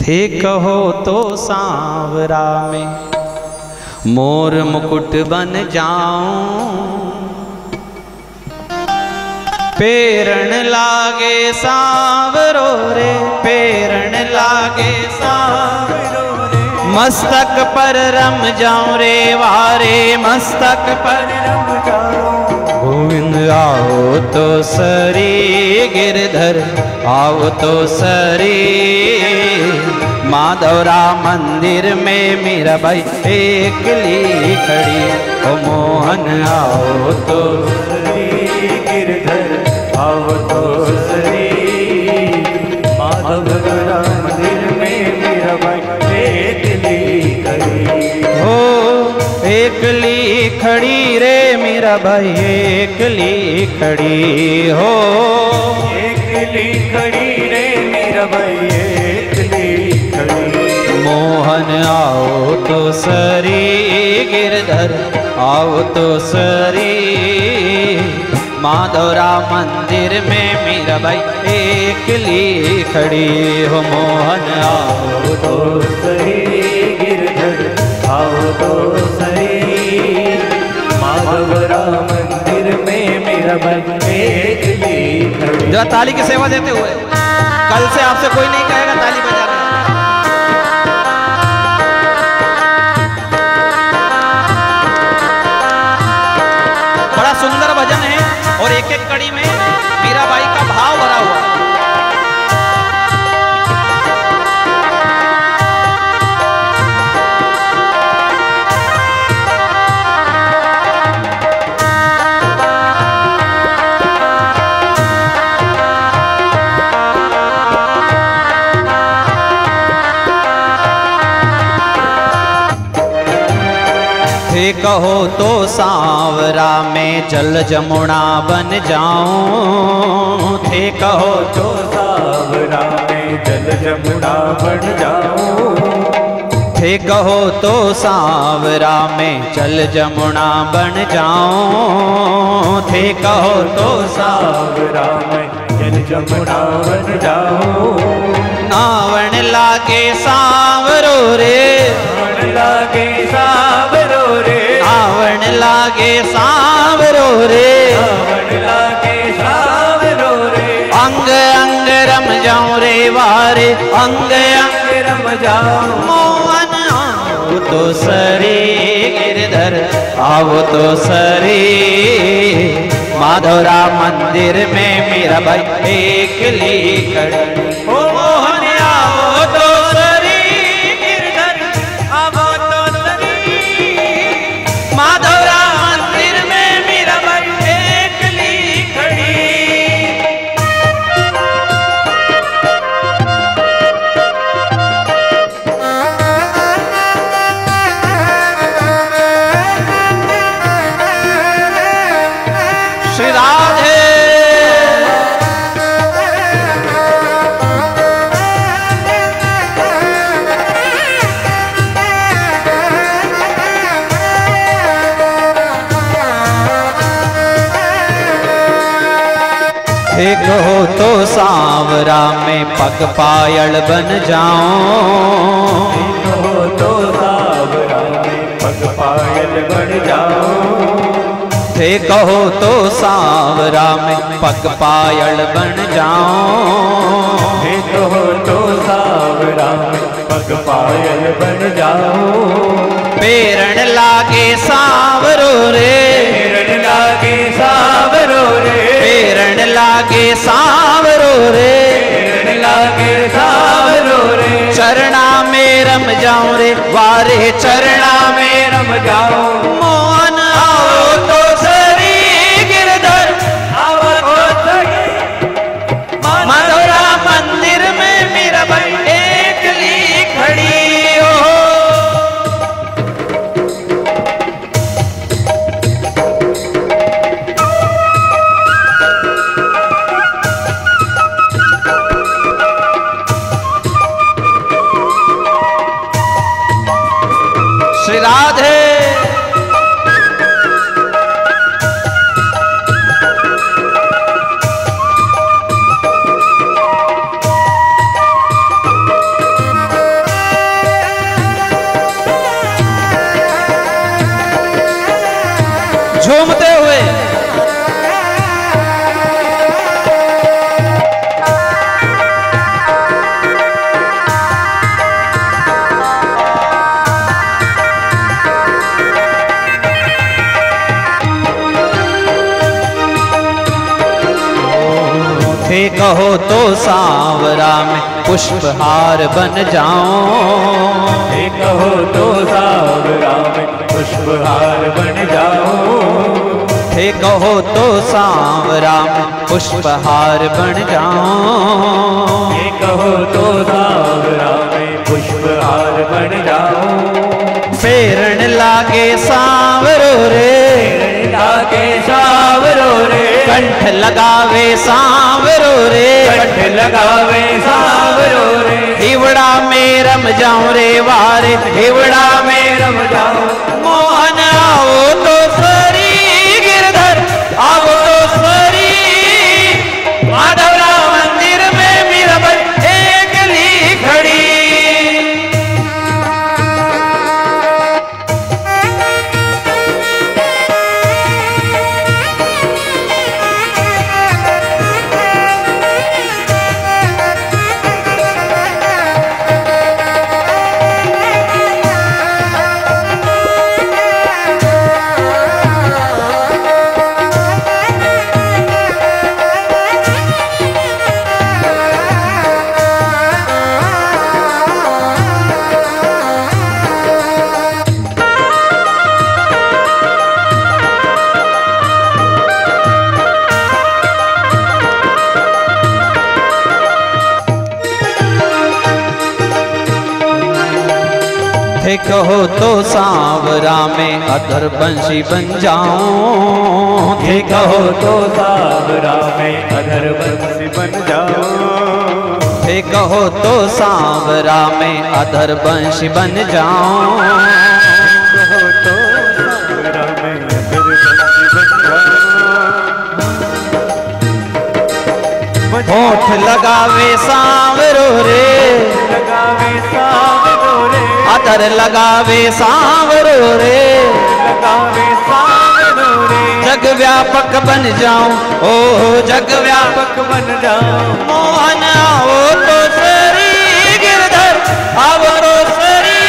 थे कहो तो सांवरा में मोर मुकुट बन जाऊं, पेरण लागे सांवरो रे, पेरण लागे सांवरो रे, मस्तक पर रम जाऊं रे वारे, मस्तक पर रम जाऊं। गोविंद आओ तो सरी गिरधर आओ तो सरी, माधवरा मंदिर में मीराबाई एकली खड़ी। ओ मोहन आओ तो सरी गिरधर आओ तो सरी, माधवरा मंदिर में मीराबाई एकली खड़ी। हो एकली खड़ी रे मीराबाई एकली खड़ी हो, एकली खड़ी रे मीराबाई एकली खड़ी। मोहन आओ तो सरी गिरधर आओ तो सरी, माधवरा मंदिर में मीराबाई एकली खड़ी। हो मोहन आओ तो सरी गिरधर आओ तो सरी, माधवरा मंदिर में मीराबाई एकली खड़ी। जरा ताली की सेवा देते हुए, कल से आपसे कोई नहीं कहेगा ताली बजाना। बड़ा सुंदर भजन है और एक एक कड़ी में मीराबाई का भाव भरा हुआ है। थे कहो तो सांवरा में जल जमुना बन जाऊं, थे कहो तो सांवरा में जल जमुना बन जाऊं, थे कहो तो सांवरा में जल जमुना बन जाऊं, थे कहो तो सांवरा में जल जमुना बन जाऊं। नावण लागे सांवरो रे, नावण लागे सांवरो रे, नावण लागे सांवरो रे, नावण लागे सांवरो रे। अंग अंग रम जाऊं रे वारे, अंग अंग रम जाऊं। मोहन आओ तो सरी गिरधर आओ तो सरी, माधवरा मंदिर में मीराबाई एकली खड़ी। ओ मोहन आओ तो सरी गिरधर आओ तो सरी, माधवरा मंदिर में मीराबाई एकली खड़ी। श्री राधे एक हो तो सांवरा में पग पायल बन जाऊं, एक हो तो सांवरा में पग पायल बन जाऊं, एक हो तो सांवरा में पग पायल बन जाऊं, एक हो तो सांवरा में पग पायल बन जाऊं। पेरण लागे सांवरो रे, पेरण लागे सांवरो रे, पेरण लागे सांवरो रे, पेरण लागे सांवरो रे। चरणा में रम जाऊं रे वारे, चरणा में रम जाऊं। मोहन आओ तो सरी गिरधर आओ तो सरी, माधवरा मंदिर में मीराबाई एकली खड़ी। श्री राधे कहो तो सांवरा में पुष्पहार बन जाऊं, हे कहो तो सांवरा में पुष्पहार बन जाऊं, हे कहो तो सांवरा में पुष्पहार बन जाऊं, हे कहो तो सांवरा में पुष्पहार बन जाऊं। फेरन लागे सांवरो रे, फेरन लागे सांवरो रे, कंठ लगावे सांवरो रे, कंठ लगावे सांवरो रे, हिवड़ा में रम जाऊं रे वारे, हिवड़ा में रम जाऊं। मोहन आओ तो सरी गिरधर, आओ तो सरी माधवराव मंदिर में मीराबाई एकली खड़ी। हे कहो तो सांवरा में अधर बंशी बन जाऊं, हे कहो तो सांवरा में अधर बंशी बन जाऊं, हे कहो तो सांवरा में अधर बंशी बन जाऊं, कहो तो सांवरा में अधर बंशी बन जाऊं। होठ लगावे सांवरो रे, लगावे सांवरो रे, अधर लगावे सांवरो रे, लगावे सांवरो रे, जग व्यापक बन जाऊं, ओ जग व्यापक बन जाऊं। मोहन आओ तो सरी गिरधर, आओ तो सरी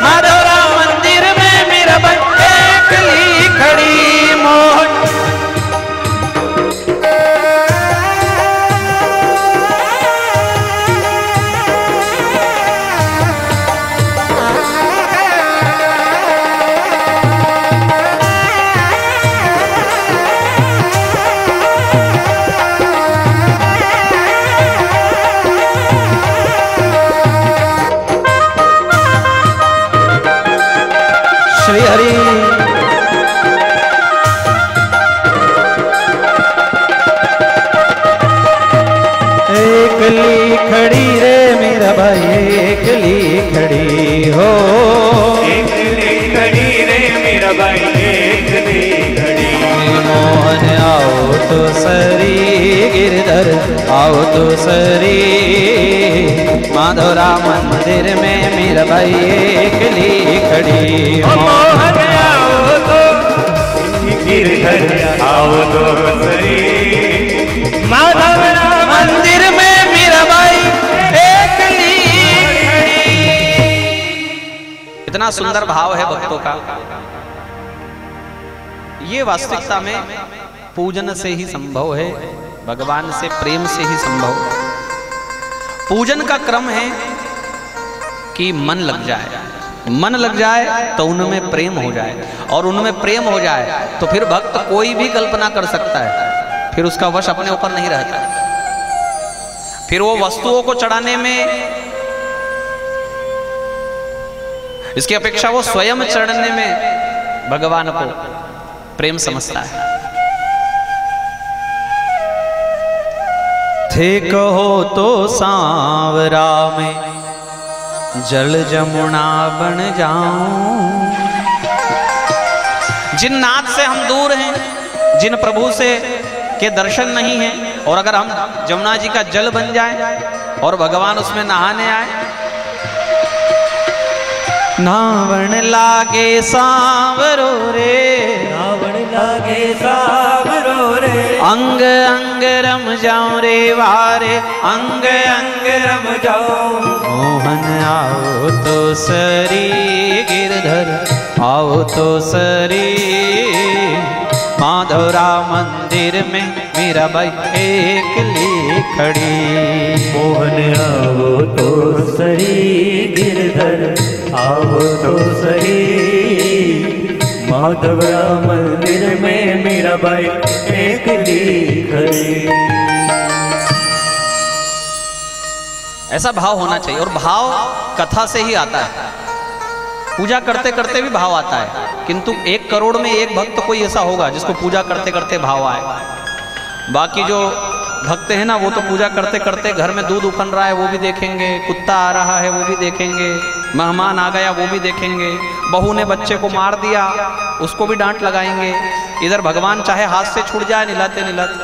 माधवराव मंदिर में मीराबाई एकली खड़ी। मोहन श्री हरि। एकली खड़ी रे मीराबाई एकली खड़ी हो, एकली खड़ी रे मीराबाई एकली खड़ी। मोहन आओ तो सरी गिरधर, आओ तो सरी माधवराव मंदिर में मीराबाई एकली खड़ी। मोहन आओ तो गिरधर, आओ तो सरी माधवराव मंदिर में मीराबाई एकली खड़ी। इतना सुंदर भाव है भक्तों का। ये वास्तविकता में पूजन से ही संभव है, भगवान से प्रेम से ही संभव है। पूजन का क्रम है कि मन लग जाए, मन लग जाए तो उनमें प्रेम हो जाए, और उनमें प्रेम हो जाए तो फिर भक्त कोई भी कल्पना कर सकता है, फिर उसका वश अपने ऊपर नहीं रहता। फिर वो वस्तुओं को चढ़ाने में, इसकी अपेक्षा वो स्वयं चढ़ने में भगवान को प्रेम समझता है। थे कहो तो सांवरा में जल जमुना बन जाऊं। जिन नाथ से हम दूर हैं, जिन प्रभु से के दर्शन नहीं हैं, और अगर हम जमुना जी का जल बन जाए और भगवान उसमें नहाने आए, नावण लागे सांवरो रे, नावण लागे सांवरो रे, अंग अंग रम जाऊं रे वारे, अंग अंग रम जाऊं। मोहन आओ तो सरी गिरधर, आओ तो सरी माधवरा मंदिर में मीराबाई अकेली खड़ी। मोहन आओ तो सही गिरधर आओ तो सही, माधवरा मंदिर में मीराबाई अकेली खड़ी। ऐसा भाव होना चाहिए, और भाव कथा से ही आता है। पूजा करते करते भी भाव आता है, किंतु 1 करोड़ में 1 भक्त कोई ऐसा होगा जिसको पूजा करते करते भाव आए। बाकी जो भक्त है ना, वो तो पूजा करते करते घर में दूध उफन रहा है वो भी देखेंगे, कुत्ता आ रहा है वो भी देखेंगे, मेहमान आ गया वो भी देखेंगे, बहू ने बच्चे को मार दिया उसको भी डांट लगाएंगे। इधर भगवान चाहे हाथ से छूट जाए निलाते निलाते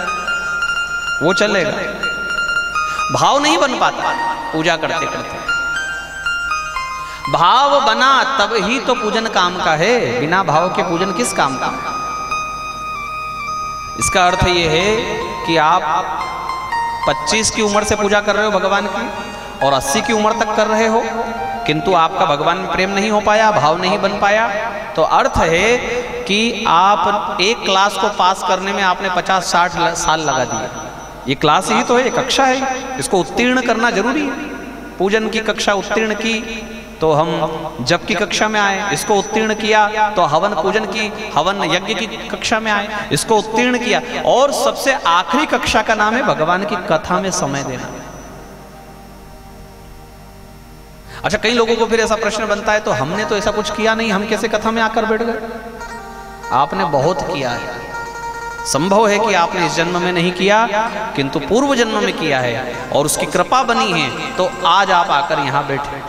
वो चलेगा। भाव नहीं बन पाता पूजा करते करते। भाव बना तब ही तो पूजन काम का है, बिना भाव के पूजन किस काम का। इसका अर्थ ये है कि आप 25 की उम्र से पूजा कर रहे हो भगवान की और 80 की उम्र तक कर रहे हो, किंतु आपका भगवान में प्रेम नहीं हो पाया, भाव नहीं बन पाया, तो अर्थ है कि आप एक क्लास को पास करने में आपने 50-60 साल लगा दिया। ये क्लास ही तो है, ये कक्षा है, इसको उत्तीर्ण करना जरूरी है। पूजन की कक्षा उत्तीर्ण की तो हम जप की कक्षा में आए, इसको उत्तीर्ण किया तो हवन पूजन की हवन यज्ञ की कक्षा में आए, इसको उत्तीर्ण किया, और सबसे आखिरी कक्षा का नाम है भगवान की कथा में समय देना। अच्छा, कई लोगों को फिर ऐसा प्रश्न बनता है तो हमने तो ऐसा कुछ किया नहीं, हम कैसे कथा में आकर बैठ गए? आपने बहुत किया है। संभव है कि आपने इस जन्म में नहीं किया, किंतु पूर्व जन्म में किया है और उसकी कृपा बनी है, तो आज आप आकर यहां बैठे।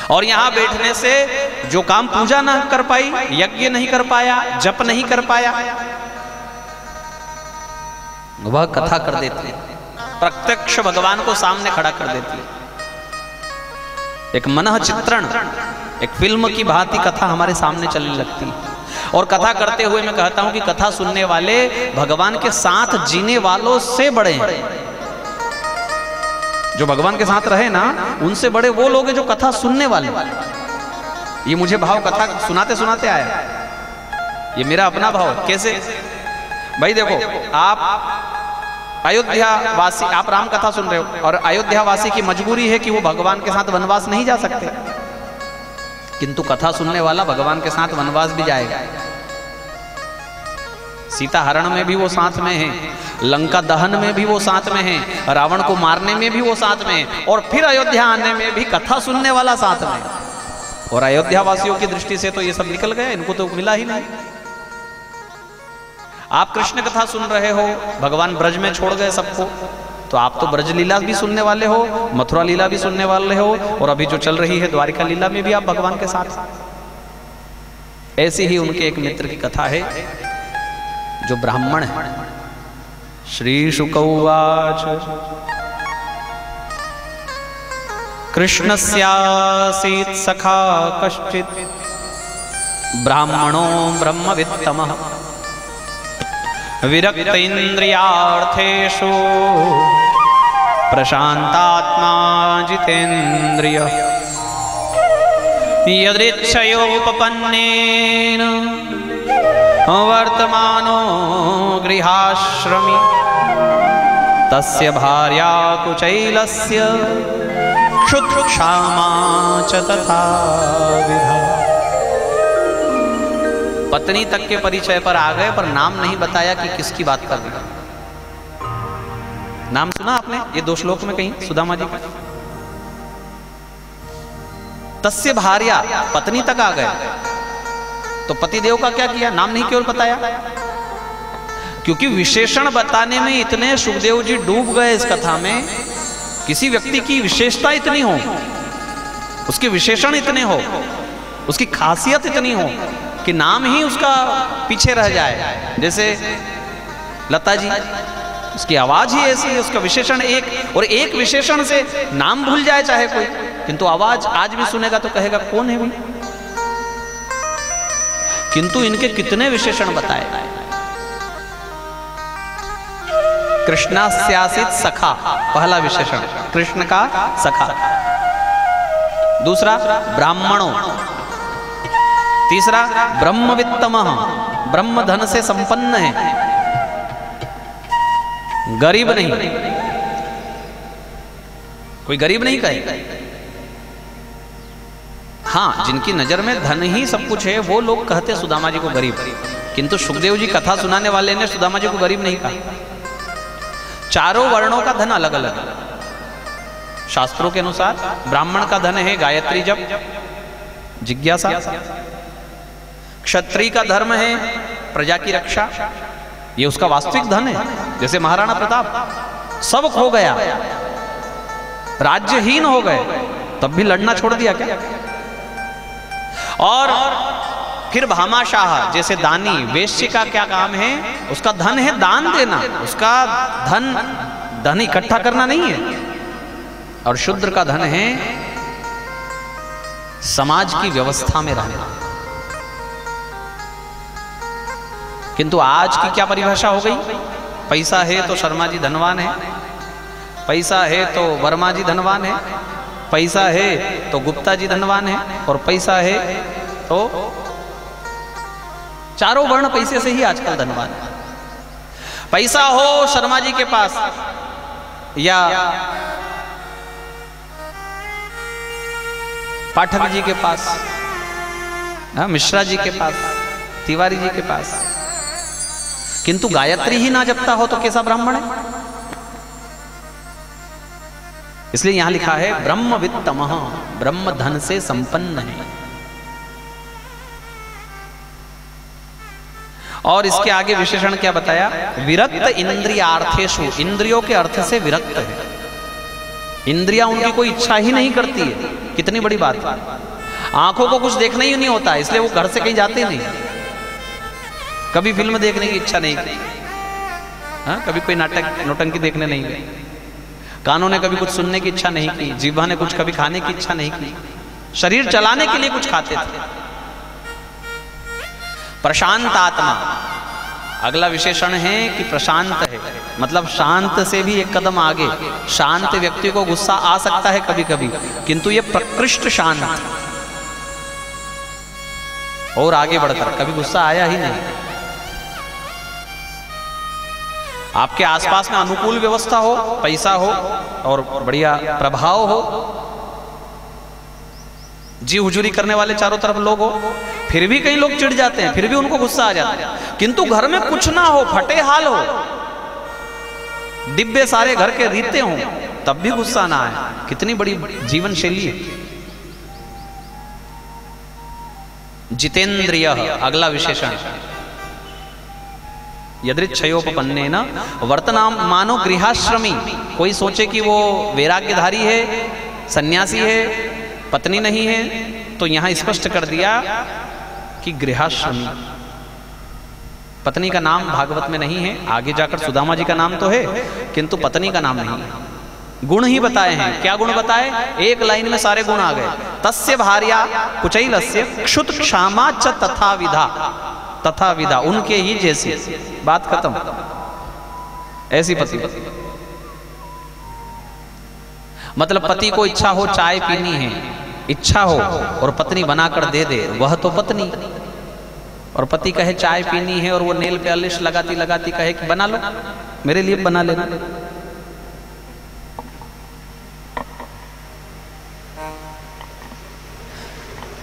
और यहां बैठने से जो काम पूजा ना कर पाई, यज्ञ नहीं कर पाया, जप नहीं कर पाया, वह कथा कर देती, प्रत्यक्ष भगवान को सामने खड़ा कर देती। एक मनः चित्रण, एक फिल्म की भांति कथा हमारे सामने चलने लगती है। और कथा करते हुए मैं कहता हूं कि कथा सुनने वाले भगवान के साथ जीने वालों से बड़े हैं। जो भगवान के साथ रहे ना, उनसे बड़े वो लोग हैं जो कथा सुनने वाले। ये मुझे भाव कथा सुनाते सुनाते आया, ये मेरा अपना भाव। कैसे भाई, देखो आप अयोध्या वासी, आप राम कथा सुन रहे हो और अयोध्या वासी की मजबूरी है कि वो भगवान के साथ वनवास नहीं जा सकते, किंतु कथा सुनने वाला भगवान के साथ वनवास भी जाएगा। सीता हरण में भी वो साथ में है, लंका दहन में भी वो साथ में है, रावण को मारने में भी वो साथ में है, और फिर अयोध्या आने में भी कथा सुनने वाला साथ में। और अयोध्या वासियों की दृष्टि से तो ये सब निकल गया, इनको तो मिला ही नहीं। आप कृष्ण कथा सुन रहे हो, भगवान ब्रज में छोड़ गए सबको, तो आप तो ब्रज लीला भी सुनने वाले हो, मथुरा लीला भी सुनने वाले हो, और अभी जो चल रही है द्वारिका लीला में भी आप भगवान के साथ। ऐसी ही उनके एक मित्र की कथा है जो ब्राह्मण है। श्री शुक उवाच कृष्णस्यासीत् सखा कश्चित् ब्राह्मणो ब्रह्मवित्तमः विरक्त इंद्रियार्थेषु प्रशांतात्मा जितेन्द्रियः यदृच्छयोपपन्नेन वर्तमानो गृहाश्रमी तस्य भार्या कुचैलस्य क्षुत्क्षामा च तथा विधा। पत्नी तक के परिचय पर आ गए, पर नाम नहीं बताया कि किसकी बात कर रहे। नाम सुना आपने ये 2 श्लोक में कहीं सुदामा जी का? तस्य भार्या, पत्नी तक आ गए, तो पतिदेव का क्या किया? नाम नहीं केवल बताया, क्योंकि विशेषण बताने में इतने सुखदेव जी डूब गए इस कथा में। किसी व्यक्ति की विशेषता इतनी हो, उसके विशेषण इतने हो, उसकी खासियत इतनी हो कि नाम ही उसका पीछे रह जाए। जैसे लता जी, उसकी आवाज ही ऐसी है, उसका विशेषण एक, और एक विशेषण से नाम भूल जाए चाहे कोई, किंतु आवाज आज भी सुनेगा तो कहेगा कौन है भाई। किंतु इनके कितने विशेषण बताए। कृष्णास्यासित सखा, पहला विशेषण कृष्ण का सखा। दूसरा ब्राह्मणों, तीसरा ब्रह्मवित्तमः, ब्रह्म धन से संपन्न है, गरीब नहीं। कोई गरीब नहीं कहे। हाँ, जिनकी नजर में धन ही सब कुछ है वो लोग कहते सुदामा जी को गरीब, किंतु सुखदेव जी कथा सुनाने वाले ने सुदामा जी को गरीब नहीं कहा। चारों वर्णों का धन अलग अलग है शास्त्रों के अनुसार। ब्राह्मण का धन है गायत्री जप, जिज्ञासा। क्षत्रिय का धर्म है प्रजा की रक्षा, ये उसका वास्तविक धन है। जैसे महाराणा प्रताप सब खो गया, राज्यहीन हो गए, तब भी लड़ना छोड़ दिया क्या? और फिर भामाशाह जैसे दानी, वेश्य का क्या काम है? उसका धन है दान देना, उसका धन इकट्ठा करना नहीं है। और शूद्र का धन है समाज की व्यवस्था में रहना। किंतु आज की क्या परिभाषा हो गई? पैसा है तो शर्मा जी धनवान है, पैसा है तो वर्मा जी धनवान है, पैसा है तो गुप्ता जी धनवान है, और पैसा है तो चारों वर्ण पैसे से ही आजकल धनवान है। पैसा हो शर्मा जी के पास या पाठक जी के पास, मिश्रा जी के पास, तिवारी जी के पास, किंतु गायत्री ही ना जपता हो तो कैसा ब्राह्मण है? इसलिए यहां लिखा है ब्रह्मवित्तमः, ब्रह्म धन से संपन्न है। और इसके आगे विशेषण क्या बताया? विरक्त इंद्रियार्थेषु, इंद्रियों के अर्थ से विरक्त है। इंद्रियां उनकी कोई इच्छा ही नहीं करती है। कितनी बड़ी बात है। आंखों को कुछ देखना ही नहीं होता, इसलिए वो घर से कहीं जाते नहीं। कभी फिल्म देखने की इच्छा नहीं की, हाँ, कभी कोई नाटक नौटंकी देखने नहीं गए। कानों ने कभी कुछ सुनने की इच्छा नहीं की, जीवा ने कुछ कभी खाने की इच्छा नहीं की, शरीर चलाने के लिए कुछ खाते थे। प्रशांत आत्मा, अगला विशेषण है कि प्रशांत है, मतलब शांत से भी एक कदम आगे। शांत व्यक्ति को गुस्सा आ सकता है कभी कभी, किंतु ये प्रकृष्ट शांत, और आगे बढ़कर कभी गुस्सा आया ही नहीं। आपके आसपास में अनुकूल व्यवस्था हो, पैसा हो और बढ़िया प्रभाव हो, जी हुजूरी करने वाले चारों तरफ लोग हो, फिर भी कई लोग चिढ़ जाते हैं, फिर भी उनको गुस्सा आ जाता है। किंतु घर में कुछ ना हो, फटे हाल हो, डिब्बे सारे घर के रीते हों, तब भी गुस्सा ना आए। कितनी बड़ी जीवन शैली है। जितेंद्रिय, अगला विशेषण, यदृच्छयोपपन्नेन वर्तमान मानो गृहाश्रमी। कोई सोचे कि वो वैराग्यधारी है, सन्यासी है, पत्नी नहीं है, तो यहां स्पष्ट कर दिया कि गृहाश्रमी। पत्नी का नाम भागवत में नहीं है, आगे जाकर सुदामा जी का नाम तो है, किंतु पत्नी का नाम नहीं है। गुण ही बताए हैं। क्या गुण बताए? एक लाइन में सारे गुण आ गए। तस्य भार्या कुचैलस्य क्षुत क्षामा च तथा विधा, तथा विधा, उनके ही जैसी, बात खत्म। ऐसी पति, मतलब पति को इच्छा हो चाय पीनी है, इच्छा हो और पत्नी बनाकर दे दे, वह तो पत्नी। और पति कहे चाय पीनी है और वो नेल पे पॉलिश लगाती लगाती कहे कि बना लो, मेरे लिए बना लेना।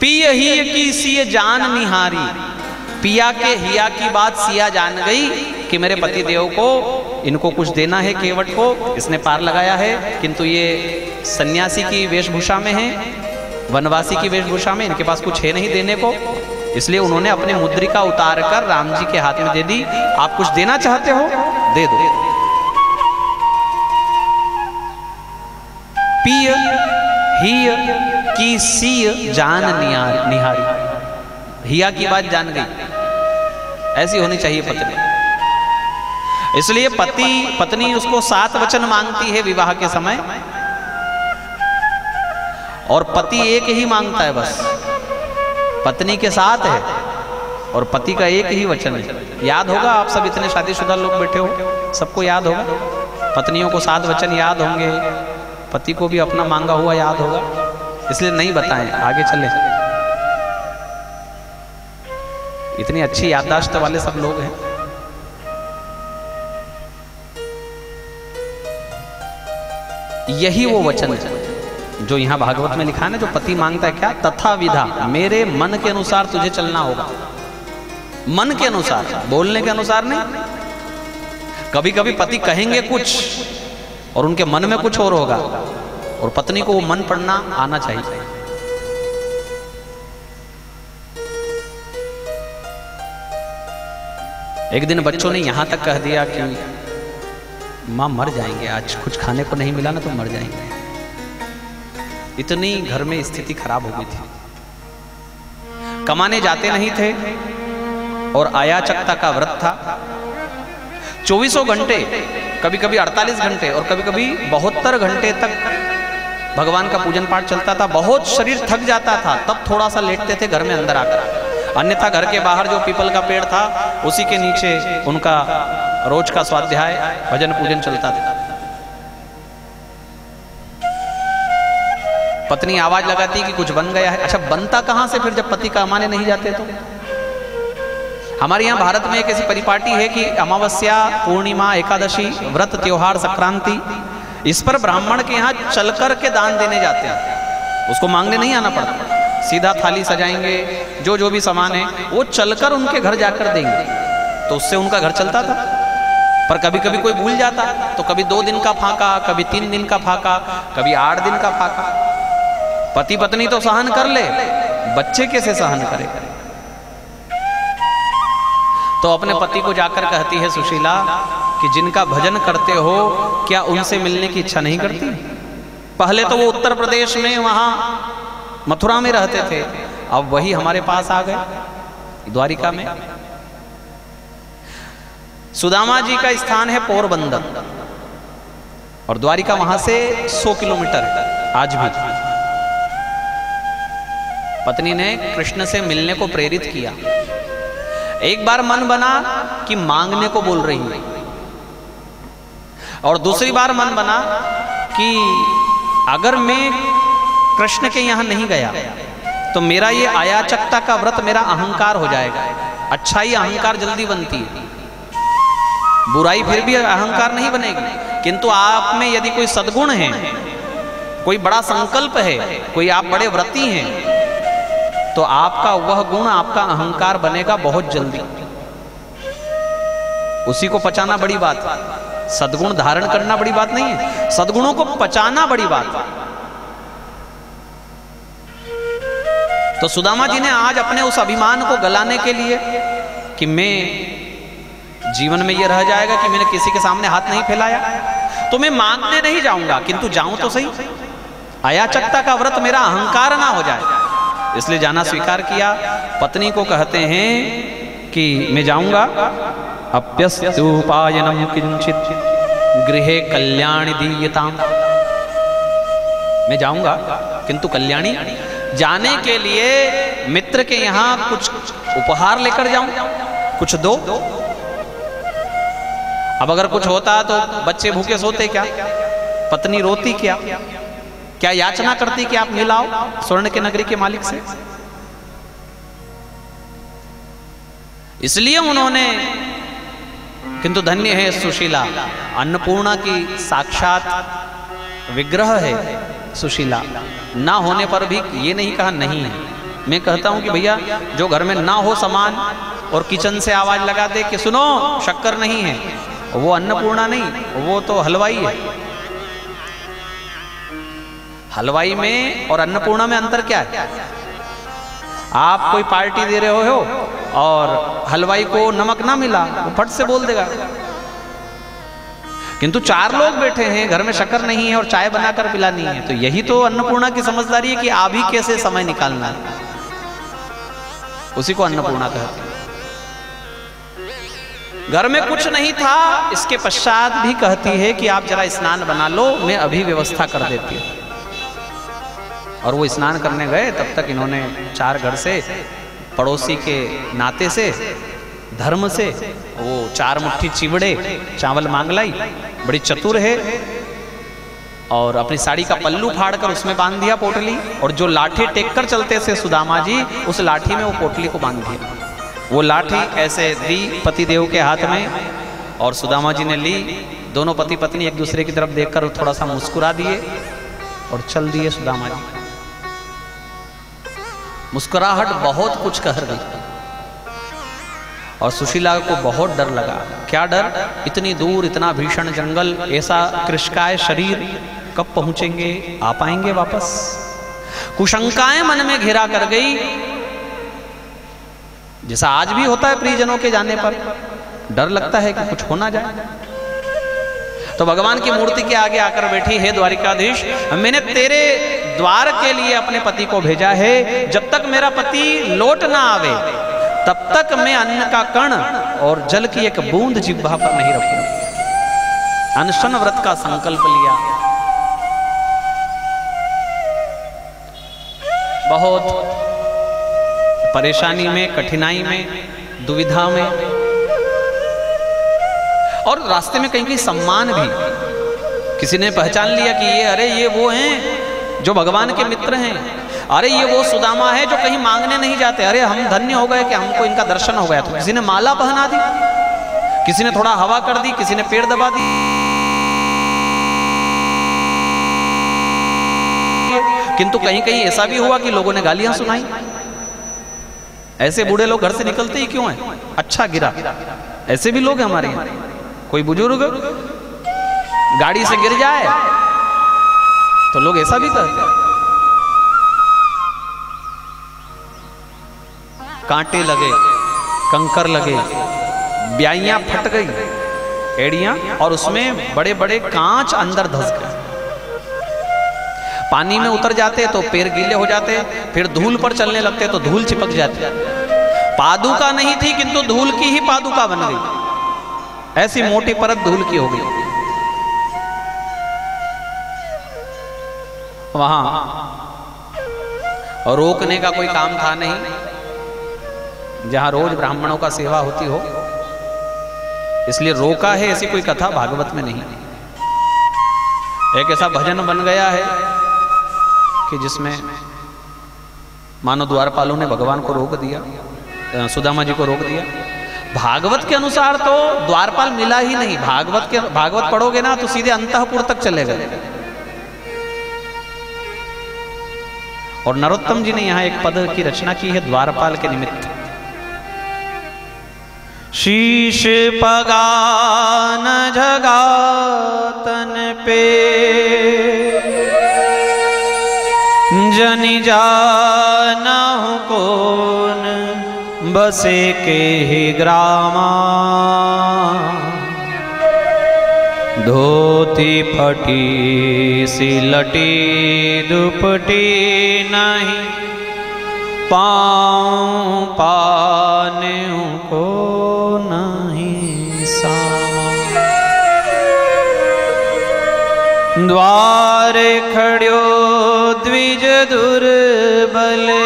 पिय ही की सिय जान निहारी, पिया के हिया की बात सिया जान गई कि मेरे पति देव को इनको कुछ देना है, केवट को इसने पार लगाया है, किंतु ये सन्यासी की वेशभूषा में है, वनवासी की वेशभूषा में, इनके पास कुछ है नहीं देने को। इसलिए उन्होंने अपनी मुद्रिका उतार कर राम जी के हाथ में दे दी। आप कुछ देना चाहते हो, दे दो। पिय हिय की सिय जान निहारी, हिया की बात जान गई। ऐसी होनी चाहिए पत्नी। इसलिए पत्नी उसको 7 वचन मांगती है विवाह के समय, और पति एक ही मांगता है बस। पत्नी के साथ है और पति का एक ही वचन है। याद होगा, आप सब इतने शादीशुदा लोग बैठे हो, सबको याद होगा। पत्नियों को 7 वचन याद होंगे, पति को भी अपना मांगा हुआ याद होगा, इसलिए नहीं बताएं, आगे चले। इतनी अच्छी याददाश्त वाले सब लोग हैं। यही वो वचन है जो यहां भागवत में लिखा है ना, जो पति मांगता है क्या, तथा विधा, मेरे मन के अनुसार तुझे चलना होगा। मन के अनुसार, बोलने के अनुसार नहीं। कभी कभी पति कहेंगे कुछ और उनके मन में कुछ और होगा, और पत्नी को वो मन पढ़ना आना चाहिए। एक दिन बच्चों ने यहां तक कह दिया कि मां मर जाएंगे, आज कुछ खाने को नहीं मिला ना तो मर जाएंगे। इतनी घर में स्थिति खराब हो गई थी। कमाने जाते नहीं थे और आयाचकता का व्रत था। 24 घंटे, कभी कभी 48 घंटे और कभी कभी 72 घंटे तक भगवान का पूजन पाठ चलता था। बहुत शरीर थक जाता था, तब थोड़ा सा लेटते थे घर में अंदर आकर, अन्यथा घर के बाहर जो पीपल का पेड़ था उसी के नीचे उनका रोज का स्वाध्याय भजन पूजन चलता था। पत्नी आवाज लगाती कि कुछ बन गया है। अच्छा, बनता कहां से फिर जब पति कमाने नहीं जाते तो? हमारे यहाँ भारत में एक ऐसी परिपाटी है कि अमावस्या, पूर्णिमा, एकादशी, व्रत, त्योहार, संक्रांति, इस पर ब्राह्मण के यहाँ चलकर के दान देने जाते हैं। उसको मांगने नहीं आना पड़ता, सीधा थाली सजाएंगे, जो भी सामान है वो चलकर उनके घर जाकर देंगे, तो उससे उनका घर चलता था। पर कभी कभी कोई भूल जाता, तो कभी 2 दिन का फाका, कभी 3 दिन का फाका, कभी 8 दिन का फाका। पति पत्नी तो सहन कर ले, बच्चे कैसे सहन करे? तो अपने पति को जाकर कहती है सुशीला कि जिनका भजन करते हो क्या उनसे मिलने की इच्छा नहीं करती? पहले तो वो उत्तर प्रदेश में वहां मथुरा में रहते थे, अब वही हमारे पास आ गए द्वारिका में। सुदामा जी का स्थान है पोरबंदर और द्वारिका वहां से 100 किलोमीटर आज भी। पत्नी ने कृष्ण से मिलने को प्रेरित किया। एक बार मन बना कि मांगने को बोल रही है, और दूसरी बार मन बना कि अगर मैं कृष्ण के यहां नहीं गया तो मेरा ये आयाचकता का व्रत मेरा अहंकार हो जाएगा। अच्छाई अहंकार जल्दी बनती है, बुराई फिर भी अहंकार नहीं बनेगी। किंतु आप में यदि कोई सद्गुण है, कोई बड़ा संकल्प है, कोई आप बड़े व्रती हैं, तो आपका वह गुण, आपका अहंकार बनेगा बहुत जल्दी। उसी को पचाना बड़ी बात है, सद्गुण धारण करना बड़ी बात नहीं है, सद्गुणों को पचाना बड़ी बात है। तो सुदामा जी ने आज अपने उस अभिमान को गलाने के लिए कि मैं जीवन में यह रह जाएगा कि मैंने किसी के सामने हाथ नहीं फैलाया, तो मैं मांगने नहीं जाऊंगा, किंतु जाऊं तो सही, आयाचकता का व्रत मेरा अहंकार ना हो जाए, इसलिए जाना स्वीकार किया। पत्नी को कहते हैं कि मैं जाऊंगा, अप्यस्त्युपायनम किंचित गृहे कल्याणी दीयताम, मैं जाऊंगा किंतु कल्याणी, जाने के लिए मित्र के यहां कुछ उपहार लेकर जाऊं, कुछ दो। अब अगर कुछ होता तो बच्चे भूखे सोते क्या, पत्नी रोती क्या, क्या याचना करती कि आप मिलाओ स्वर्ण के नगरी के मालिक से? इसलिए उन्होंने, किंतु धन्य है सुशीला, अन्नपूर्णा की साक्षात विग्रह है सुशीला। ना होने पर भी ये नहीं कहा नहीं है। मैं कहता हूं कि भैया जो घर में ना हो सामान और किचन से आवाज लगा दे कि सुनो शक्कर नहीं है, वो अन्नपूर्णा नहीं, वो तो हलवाई है। हलवाई में और अन्नपूर्णा में अंतर क्या है? आप कोई पार्टी दे रहे हो और हलवाई को नमक ना मिला, वो फट से बोल देगा। किंतु 4 लोग बैठे हैं, घर में शक्कर नहीं है और चाय बनाकर पिलानी है, तो यही तो अन्नपूर्णा की समझदारी है कि आप ही कैसे समय निकालना है, उसी को अन्नपूर्णा कहते हैं। घर में कुछ नहीं था, इसके पश्चात भी कहती है कि आप जरा स्नान बना लो, मैं अभी व्यवस्था कर देती हूँ। और वो स्नान करने गए, तब तक इन्होंने 4 घर से, पड़ोसी के नाते से, धर्म से वो 4 मुट्ठी चिवड़े चावल मांग लाई। बड़ी चतुर है, और अपनी साड़ी का पल्लू फाड़कर उसमें बांध दिया पोटली, और जो लाठी टेक कर चलते थे सुदामा जी, उस लाठी में वो पोटली को बांध दिया। वो लाठी ऐसे दी पतिदेव के हाथ में और सुदामा जी ने ली। दोनों पति पत्नी एक दूसरे की तरफ देखकर थोड़ा सा मुस्कुरा दिए और चल दिए सुदामा जी। मुस्कुराहट बहुत कुछ कह गई और सुशीला को बहुत डर लगा। क्या डर? इतनी दूर, इतना भीषण जंगल, ऐसा कृशकाय शरीर, कब पहुंचेंगे, आ पाएंगे वापस? कुशंकाएं मन में घिरा कर गई, जैसा आज भी होता है प्रियजनों के जाने पर, डर लगता है कि कुछ हो ना जाए। तो भगवान की मूर्ति के आगे आकर बैठी, हे द्वारिकाधीश, मैंने तेरे द्वार के लिए अपने पति को भेजा है। जब तक मेरा पति लौट ना आवे तब तक मैं अन्न का कण और जल की एक बूंद जिह्वा पर नहीं रखूंगा। अनशन व्रत का संकल्प लिया। बहुत परेशानी में, कठिनाई में, दुविधा में, और रास्ते में कहीं कहीं सम्मान भी। किसी ने पहचान लिया कि ये, अरे ये वो हैं जो भगवान के मित्र हैं, अरे ये वो सुदामा है जो कहीं मांगने नहीं जाते, अरे हम धन्य हो गए कि हमको इनका दर्शन हो गया। तो किसी ने माला पहना दी, किसी ने थोड़ा हवा कर दी, किसी ने पेड़ दबा दी। किंतु कहीं कहीं ऐसा भी हुआ कि लोगों ने गालियां सुनाई। ऐसे बूढ़े लोग घर से निकलते ही क्यों हैं? अच्छा गिरा, ऐसे भी लोग हैं हमारे यहाँ। कोई बुजुर्ग गाड़ी से गिर जाए तो लोग ऐसा भी कहते हैं। कांटे लगे, कंकर लगे, ब्याइयां फट गई, एड़ियां, और उसमें बड़े बड़े कांच अंदर धंस गए। पानी में उतर जाते तो पैर गीले हो जाते, फिर धूल पर चलने लगते तो धूल चिपक जाती। पादुका नहीं थी किंतु धूल की ही पादुका बन गई, ऐसी मोटी परत धूल की हो गई। वहां रोकने का कोई काम था नहीं, जहां रोज ब्राह्मणों का सेवा होती हो, इसलिए रोका है, ऐसी कोई कथा भागवत में नहीं। एक ऐसा भजन बन गया है कि जिसमें मानो द्वारपालों ने भगवान को रोक दिया, सुदामा जी को रोक दिया। भागवत के अनुसार तो द्वारपाल मिला ही नहीं। भागवत पढ़ोगे ना तो सीधे अंतःपुर तक चले गए। और नरोत्तम जी ने यहां एक पद की रचना की है द्वारपाल के निमित्त। शीश पगान जगातन पे जनि जानहु कौन बसे के ही ग्रामा। धोती फटी सिलटी दुपटी नहीं, पाँव पाने को नहीं सामा। द्वारे खड़्यो द्विज दुर्बले,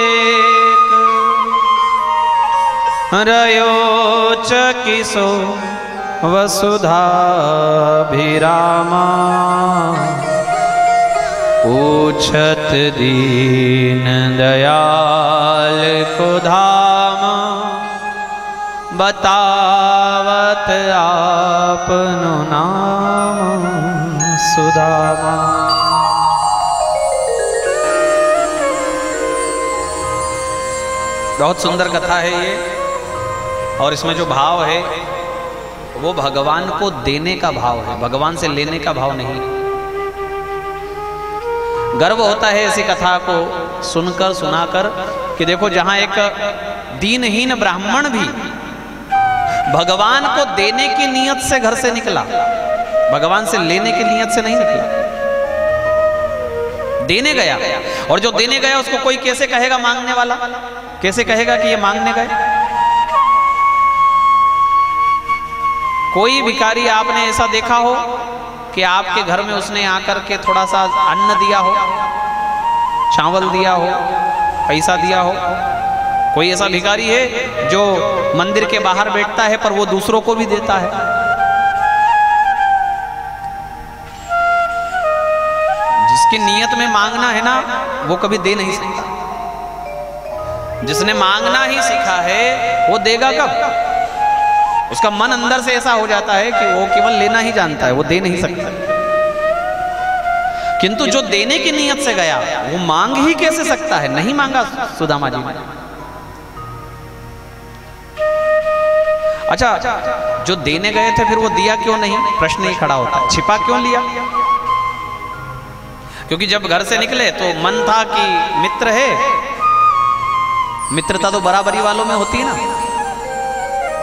रयो चकिसो वसुधा भिरामा। पूछत दीन दयाल को धाम, बतावत आपनो नाम सुदामा। बहुत सुंदर कथा है ये, और इसमें जो भाव है वो भगवान को देने का भाव है, भगवान से लेने का भाव नहीं। गर्व होता है ऐसी कथा को सुनकर, सुनाकर, कि देखो जहां एक दीनहीन ब्राह्मण भी भगवान को देने की नियत से घर से निकला, भगवान से लेने की नियत से नहीं निकला, देने गया। और जो देने गया उसको कोई कैसे कहेगा मांगने वाला, कैसे कहेगा कि ये मांगने गए? कोई भिखारी आपने ऐसा देखा हो कि आपके घर में उसने आकर के थोड़ा सा अन्न दिया हो, चावल दिया हो, पैसा दिया हो? कोई ऐसा भिखारी है जो मंदिर के बाहर बैठता है पर वो दूसरों को भी देता है? जिसकी नीयत में मांगना है ना, वो कभी दे नहीं सकता। जिसने मांगना ही सीखा है वो देगा कब? उसका मन अंदर से ऐसा हो जाता है कि वो केवल लेना ही जानता है, वो दे नहीं सकता। किंतु जो देने की नीयत से गया वो मांग ही कैसे सकता है? नहीं मांगा सुदामा जी ने। अच्छा, जो देने गए थे फिर वो दिया क्यों नहीं? प्रश्न ही खड़ा होता है, छिपा क्यों लिया? क्योंकि जब घर से निकले तो मन था कि मित्र है, मित्रता तो बराबरी वालों में होती है ना।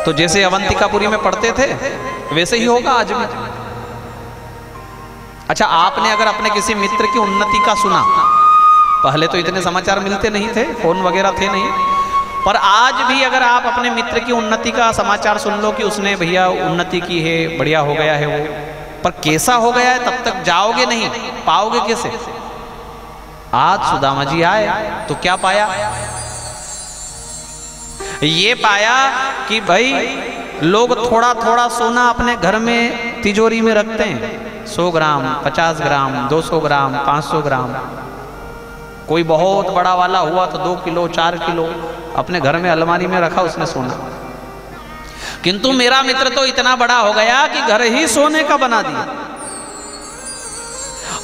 तो जैसे अवंतिकापुरी में पढ़ते थे वैसे ही होगा आज भी। अच्छा, आपने अगर अपने किसी मित्र की उन्नति का सुना, पहले तो इतने समाचार मिलते नहीं थे, फोन वगैरह थे नहीं, पर आज भी अगर आप अपने मित्र की उन्नति का समाचार सुन लो कि उसने भैया उन्नति की है, बढ़िया हो गया है वो, पर कैसा हो गया है तब तक जाओगे नहीं, पाओगे कैसे? आज सुदामा जी आए तो क्या पाया? ये पाया कि भाई लोग थोड़ा थोड़ा सोना अपने घर में तिजोरी में रखते हैं, 100 ग्राम, 50 ग्राम, 200 ग्राम, 500 ग्राम। कोई बहुत बड़ा वाला हुआ तो 2 किलो 4 किलो अपने घर में अलमारी में रखा उसने सोना। किंतु मेरा मित्र तो इतना बड़ा हो गया कि घर ही सोने का बना दिया,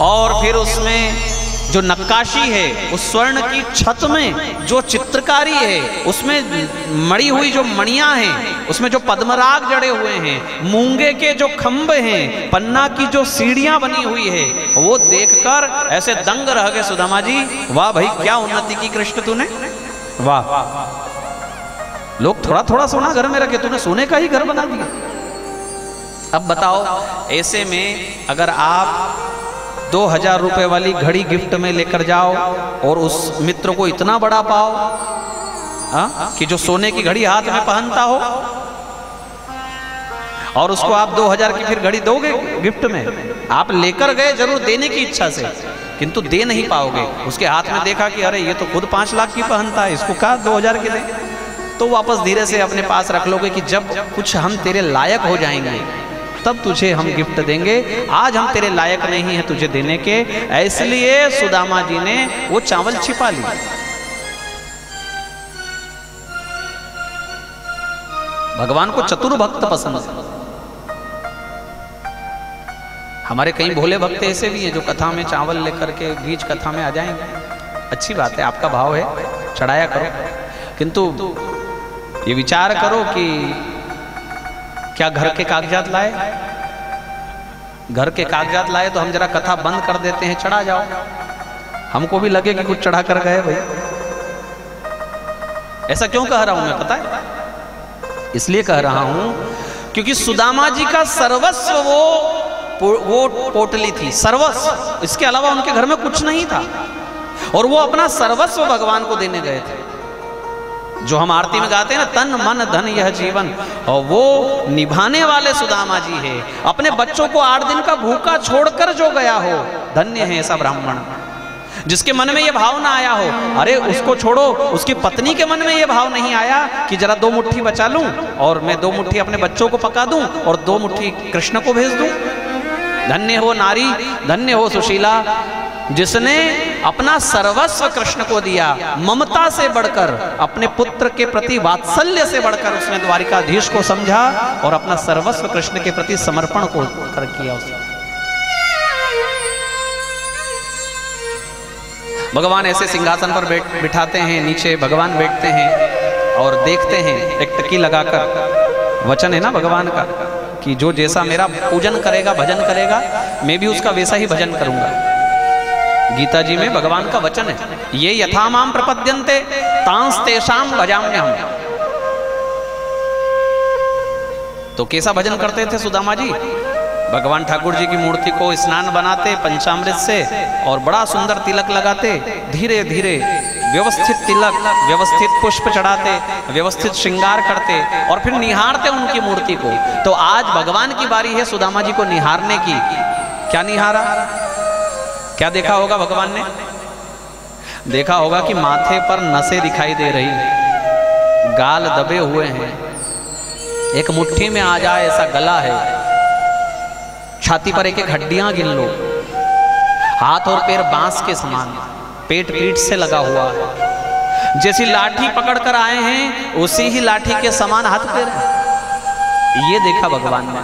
और फिर उसमें जो नक्काशी है, उस स्वर्ण की छत में जो चित्रकारी है, उसमें मड़ी हुई जो मणियां हैं, उसमें जो पद्मराग जड़े हुए हैं, मूंगे के जो खंभे हैं, पन्ना की जो सीढ़ियां बनी हुई है, वो देखकर ऐसे दंग रह गए सुदामा जी। वाह भाई, क्या उन्नति की कृष्ण तूने, वाह। लोग थोड़ा थोड़ा सोना घर में रखे, तूने सोने का ही घर बना दिया। अब बताओ, ऐसे में अगर आप 2000 रुपए वाली घड़ी गिफ्ट में लेकर जाओ और उस मित्र को इतना बड़ा पाओ कि जो सोने की घड़ी हाथ में पहनता हो, और उसको आप 2000 की फिर घड़ी दोगे गिफ्ट में? आप लेकर गए जरूर देने की इच्छा से, किंतु दे नहीं पाओगे। उसके हाथ में देखा कि अरे ये तो खुद 5 लाख की पहनता है, इसको कहा 2000 की दे, तो वापस धीरे से अपने पास रख लोगे कि जब कुछ हम तेरे लायक हो जाएंगे तब तुझे हम गिफ्ट देंगे, आज हम तेरे लायक नहीं है तुझे देने के। इसलिए सुदामा जी ने वो चावल छिपा लिया। भगवान को चतुर भक्त पसंद है। हमारे कई भोले भक्त ऐसे भी हैं जो कथा में चावल लेकर के बीच कथा में आ जाएंगे। अच्छी बात है, आपका भाव है, चढ़ाया करो, किंतु ये विचार करो कि क्या घर के कागजात लाए? घर के कागजात लाए तो हम जरा कथा बंद कर देते हैं, चढ़ा जाओ, हमको भी लगे कि कुछ चढ़ा कर गए भाई। ऐसा क्यों कह रहा हूं मैं पता है? इसलिए कह रहा हूं क्योंकि सुदामा जी का सर्वस्व वो पोटली थी, सर्वस्व, इसके अलावा उनके घर में कुछ नहीं था, और वो अपना सर्वस्व भगवान को देने गए थे। जो हम आरती में गाते हैं ना, तन मन धन यह जीवन, और वो निभाने वाले सुदामा जी है। अपने बच्चों को 8 दिन का भूखा छोड़कर जो गया हो, धन्य है ऐसा ब्राह्मण। जिसके मन में ये भाव ना आया हो, अरे उसको छोड़ो, उसकी पत्नी के मन में ये भाव नहीं आया कि जरा 2 मुट्ठी बचा लूं और मैं 2 मुट्ठी अपने बच्चों को पका दूं और 2 मुट्ठी कृष्ण को भेज दूं। धन्य हो नारी, धन्य हो सुशीला, जिसने अपना सर्वस्व कृष्ण को दिया। ममता से बढ़कर, अपने पुत्र के प्रति वात्सल्य से बढ़कर उसने द्वारिकाधीश को समझा और अपना सर्वस्व कृष्ण के प्रति समर्पण को कर किया उसने। भगवान ऐसे सिंहासन पर बिठाते हैं, नीचे भगवान बैठते हैं और देखते हैं, एक टकी लगाकर। वचन है ना भगवान का कि जो जैसा मेरा पूजन करेगा, भजन करेगा, मैं भी उसका वैसा ही भजन करूंगा। गीता जी में भगवान का वचन है, ये यथा माम प्रपद्यन्ते तांस तेषाम भजाम्यहम्। तो कैसा भजन करते थे सुदामा जी? भगवान ठाकुर जी की मूर्ति को स्नान बनाते पंचामृत से और बड़ा सुंदर तिलक लगाते, धीरे धीरे व्यवस्थित तिलक, व्यवस्थित पुष्प चढ़ाते, व्यवस्थित श्रृंगार करते और फिर निहारते उनकी मूर्ति को। तो आज भगवान की बारी है सुदामा जी को निहारने की। क्या निहारा? क्या देखा होगा भगवान ने? देखा होगा कि माथे पर नसें दिखाई दे रही, गाल दबे हुए हैं, एक मुट्ठी में आ जाए ऐसा गला है, छाती पर एक एक हड्डियां गिन लो, हाथ और पैर बांस के समान, पेट पीठ से लगा हुआ है, जैसी लाठी पकड़कर आए हैं उसी ही लाठी के समान हाथ पैर हैं। ये देखा भगवान ने।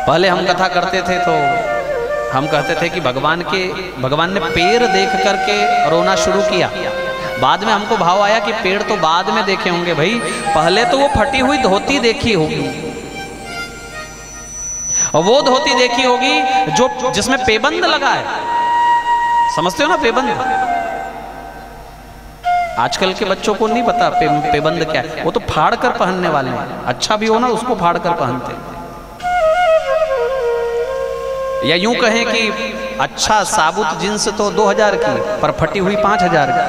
पहले हम कथा करते थे तो हम कहते थे कि भगवान ने पैर देख करके रोना शुरू किया। बाद में हमको भाव आया कि पेड़ तो बाद में देखे होंगे भाई, पहले तो वो फटी हुई धोती देखी होगी, और वो धोती देखी होगी जो जिसमें पेबंद लगा है। समझते हो ना पेबंद? आजकल के बच्चों को नहीं पता पेबंद क्या है। वो तो फाड़ कर पहनने वाले हैं, अच्छा भी हो ना उसको फाड़ कर पहनते हैं। या यूं कहें कि अच्छा साबुत जींस तो 2000 की, पर फटी हुई 5000 की।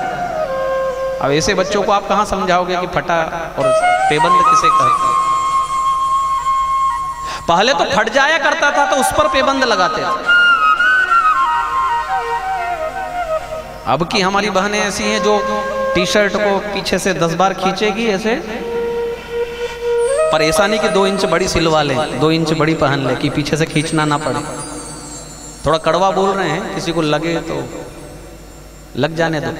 अब ऐसे बच्चों को आप कहां समझाओगे कि फटा और पेबंद किसे कहते हैं? पहले तो फट जाया करता था तो उस पर पेबंद लगाते थे। अब की हमारी बहनें ऐसी हैं जो टी शर्ट को पीछे से 10 बार खींचेगी ऐसे, पर ऐसा नहीं कि 2 इंच बड़ी सिलवा ले, 2 इंच बड़ी पहन ले कि पीछे से खींचना ना पड़े। थोड़ा कड़वा बोल रहे हैं, किसी को लगे तो लग जाने दो,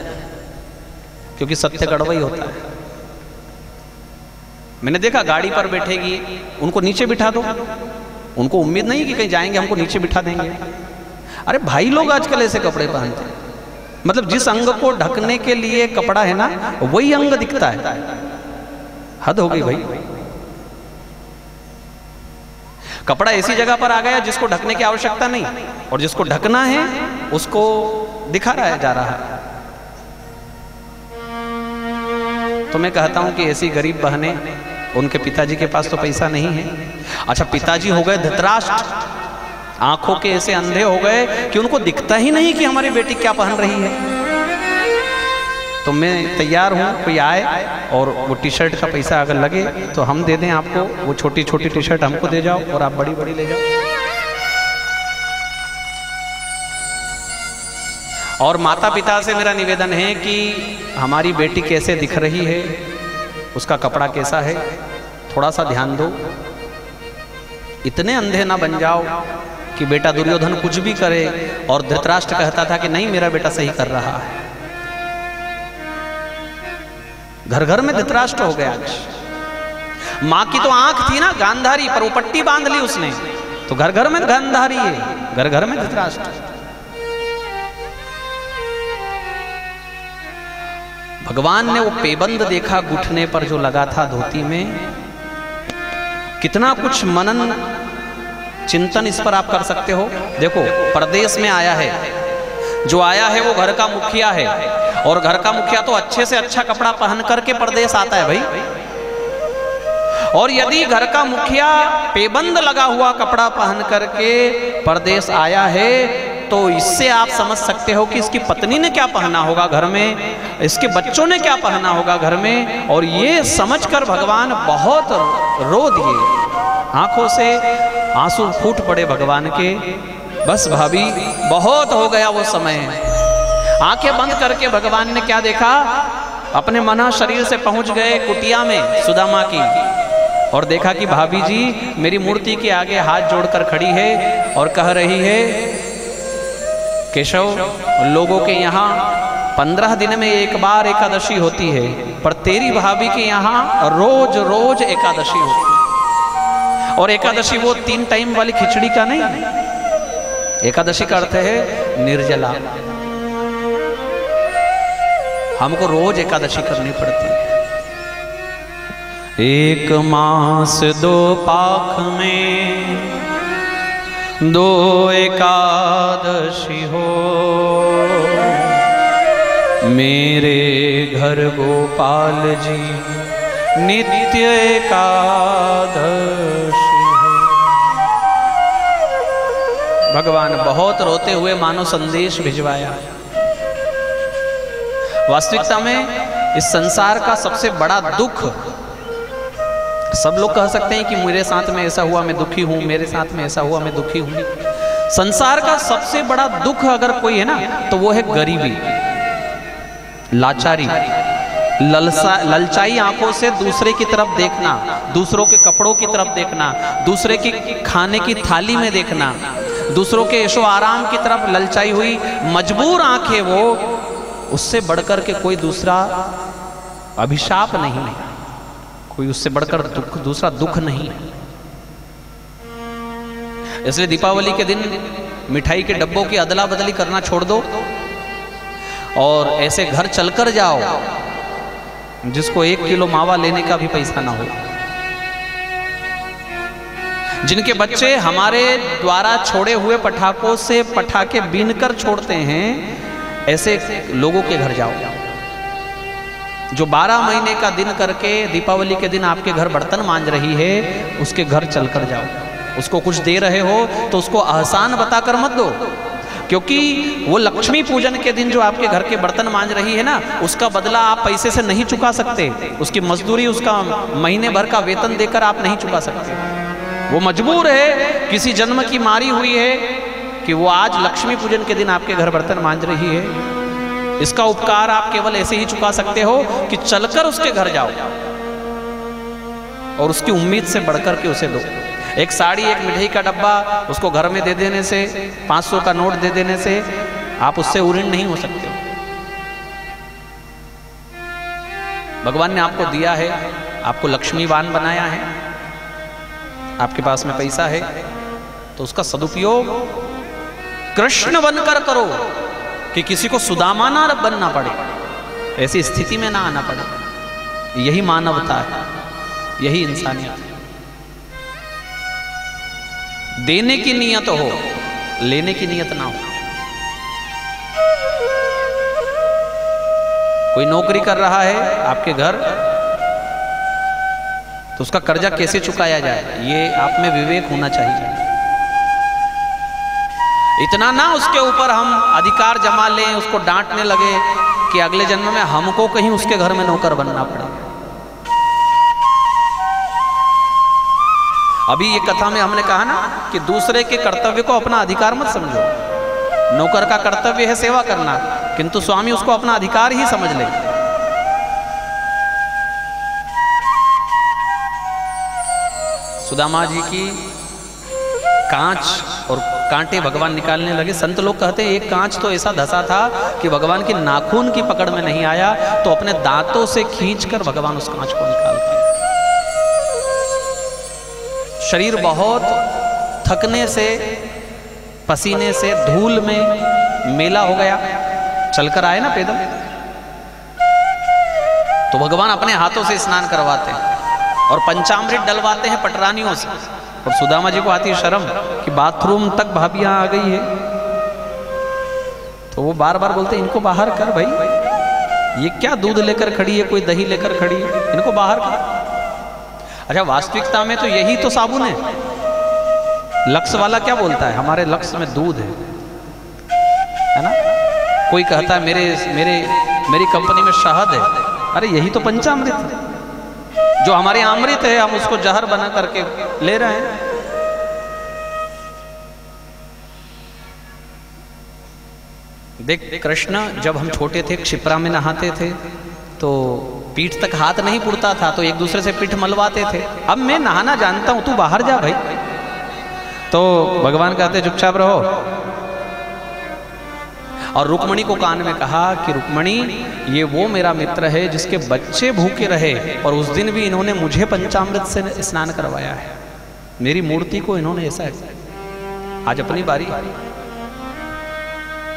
क्योंकि सत्य कड़वा ही होता है। मैंने देखा गाड़ी पर बैठेगी, उनको नीचे बिठा दो, उनको उम्मीद नहीं कि कहीं जाएंगे हमको नीचे बिठा देंगे। अरे भाई लोग आजकल ऐसे कपड़े पहनते हैं, मतलब जिस अंग को ढकने के लिए कपड़ा है ना वही अंग दिखता है। हद हो गई भाई। कपड़ा ऐसी जगह पर आ गया जिसको ढकने की आवश्यकता नहीं, और जिसको ढकना है उसको दिखा रहा है जा रहा है। तो मैं कहता हूं कि ऐसी गरीब बहनें, उनके पिताजी के पास तो पैसा नहीं है। अच्छा, पिताजी हो गए धृतराष्ट्र, आंखों के ऐसे अंधे हो गए कि उनको दिखता ही नहीं कि हमारी बेटी क्या पहन रही है। तो मैं तैयार हूं, कोई आए और वो टी शर्ट का पैसा अगर लगे तो हम दे दें आपको, वो छोटी छोटी टी शर्ट हमको दे जाओ और आप बड़ी बड़ी ले जाओ। और माता पिता से मेरा निवेदन है कि हमारी बेटी कैसे दिख रही है, उसका कपड़ा कैसा है, थोड़ा सा ध्यान दो। इतने अंधे ना बन जाओ कि बेटा दुर्योधन कुछ भी करे और धृतराष्ट्र कहता था कि नहीं मेरा बेटा सही कर रहा है। घर घर में धृतराष्ट्र हो गया आज। मां की तो आंख थी ना गांधारी, पर वो पट्टी बांध ली उसने, तो घर घर में गांधारी है, घर घर में धृतराष्ट्र। भगवान ने वो पेबंद देखा घुटने पर जो लगा था धोती में। कितना कुछ मनन चिंतन इस पर आप कर सकते हो। देखो, परदेश में आया है, जो आया है वो घर का मुखिया है, और घर का मुखिया तो अच्छे से अच्छा कपड़ा पहन करके परदेश आता है भाई। और यदि घर का मुखिया पेबंद लगा हुआ कपड़ा पहन करके परदेश आया है, तो इससे आप समझ सकते हो कि इसकी पत्नी ने क्या पहना होगा घर में, इसके बच्चों ने क्या पहना होगा घर में। और ये समझकर भगवान बहुत रो दिए, आंखों से आंसू फूट पड़े भगवान के। बस भाभी, बहुत हो गया वो समय। आंखें बंद करके भगवान ने क्या देखा, अपने मना शरीर से पहुंच गए कुटिया में सुदामा की, और देखा कि भाभी जी मेरी मूर्ति के आगे हाथ जोड़कर खड़ी है और कह रही है, केशव, लोगों के यहाँ 15 दिन में एक बार एकादशी होती है, पर तेरी भाभी के यहाँ रोज रोज एकादशी होती है। और एकादशी वो 3 टाइम वाली खिचड़ी का नहीं, एकादशी का अर्थ है निर्जला। हमको रोज एकादशी करनी पड़ती है। 1 मास 2 पाख में 2 एकादशी हो, मेरे घर गोपाल जी नित्य एकादशी हो। भगवान बहुत रोते हुए मानो संदेश भिजवाया। वास्तविकता में इस संसार का सबसे बड़ा दुख, सब लोग कह सकते हैं कि मेरे साथ में ऐसा हुआ मैं दुखी हूं, मेरे साथ में ऐसा हुआ मैं दुखी हूं। संसार का सबसे बड़ा दुख अगर कोई है ना, तो वो है गरीबी, लाचारी, ललचाई आंखों से दूसरे की तरफ देखना, दूसरों के कपड़ों की तरफ देखना, दूसरे की खाने की थाली में देखना, दूसरों के ऐशो आराम की तरफ ललचाई हुई मजबूर आंखें वो, उससे बढ़कर के कोई दूसरा अभिशाप नहीं है, कोई उससे बढ़कर दूसरा दुख नहीं है। इसलिए दीपावली के दिन मिठाई के डब्बों की अदला बदली करना छोड़ दो और ऐसे घर चलकर जाओ जिसको 1 किलो मावा लेने का भी पैसा ना हो। जिनके बच्चे हमारे द्वारा छोड़े हुए पटाखों से पटाखे बीनकर छोड़ते हैं, ऐसे लोगों के घर जाओ। जो 12 महीने का दिन करके दीपावली के दिन आपके घर बर्तन मांज रही है, उसके घर चलकर जाओ। उसको कुछ दे रहे हो तो उसको एहसान बताकर मत दो, क्योंकि वो लक्ष्मी पूजन के दिन जो आपके घर के बर्तन मांज रही है ना, उसका बदला आप पैसे से नहीं चुका सकते। उसकी मजदूरी, उसका महीने भर का वेतन देकर आप नहीं चुका सकते। वो मजबूर है, किसी जन्म की मारी हुई है कि वो आज लक्ष्मी पूजन के दिन आपके घर बर्तन मांज रही है। इसका उपकार आप केवल ऐसे ही चुका सकते हो कि चलकर उसके घर जाओ और उसकी उम्मीद से बढ़कर के उसे दो। एक साड़ी, एक मिठाई का डब्बा उसको घर में दे देने से, 500 का नोट दे देने से आप उससे ऋणी नहीं हो सकते। भगवान ने आपको दिया है, आपको लक्ष्मीवान बनाया है, आपके पास में पैसा है, तो उसका सदुपयोग कृष्ण बनकर करो कि किसी को सुदामा ना बनना पड़े, ऐसी स्थिति में ना आना पड़े। यही मानवता है, यही इंसानियत है। देने की नियत हो, लेने की नियत ना हो। कोई नौकरी कर रहा है आपके घर, तो उसका कर्जा कैसे चुकाया जाए, ये आप में विवेक होना चाहिए। इतना ना उसके ऊपर हम अधिकार जमा लें, उसको डांटने लगे कि अगले जन्म में हमको कहीं उसके घर में नौकर बनना पड़े। अभी ये कथा में हमने कहा ना कि दूसरे के कर्तव्य को अपना अधिकार मत समझो। नौकर का कर्तव्य है सेवा करना, किंतु स्वामी उसको अपना अधिकार ही समझ ले। सुदामा जी की कांच और कांटे भगवान निकालने लगे। संत लोग कहते हैं एक कांच तो ऐसा धसा था कि भगवान की नाखून की पकड़ में नहीं आया, तो अपने दांतों से खींचकर भगवान उस कांच को निकालते। शरीर बहुत थकने से, पसीने से, धूल में मेला हो गया, चलकर आए ना पैदल, तो भगवान अपने हाथों से स्नान करवाते हैं और पंचामृत डलवाते हैं पटरानियों से। और सुदामा जी को आती है शर्म कि बाथरूम तक भाभियां आ गई है, तो वो बार बार बोलते हैं इनको बाहर कर भाई, ये क्या दूध लेकर खड़ी है, कोई दही लेकर खड़ी है, इनको बाहर कर। अच्छा, वास्तविकता में तो यही तो साबुन है। लक्स वाला क्या बोलता है, हमारे लक्स में दूध है ना। कोई कहता है मेरी कंपनी में शहद है। अरे यही तो पंचामृत है, जो हमारे अमृत है हम उसको जहर बना करके ले रहे हैं। देख कृष्ण जब हम छोटे थे, क्षिप्रा में नहाते थे तो पीठ तक हाथ नहीं पुड़ता था, तो एक दूसरे से पीठ मलवाते थे। अब मैं नहाना जानता हूं, तू बाहर जा भाई। तो भगवान कहते चुपचाप रहो। और रुक्मणी को कान में कहा कि रुक्मणी, ये वो मेरा मित्र है जिसके बच्चे भूखे रहे और उस दिन भी इन्होंने मुझे पंचामृत से स्नान करवाया है। मेरी मूर्ति को इन्होंने ऐसा है, आज अपनी बारी।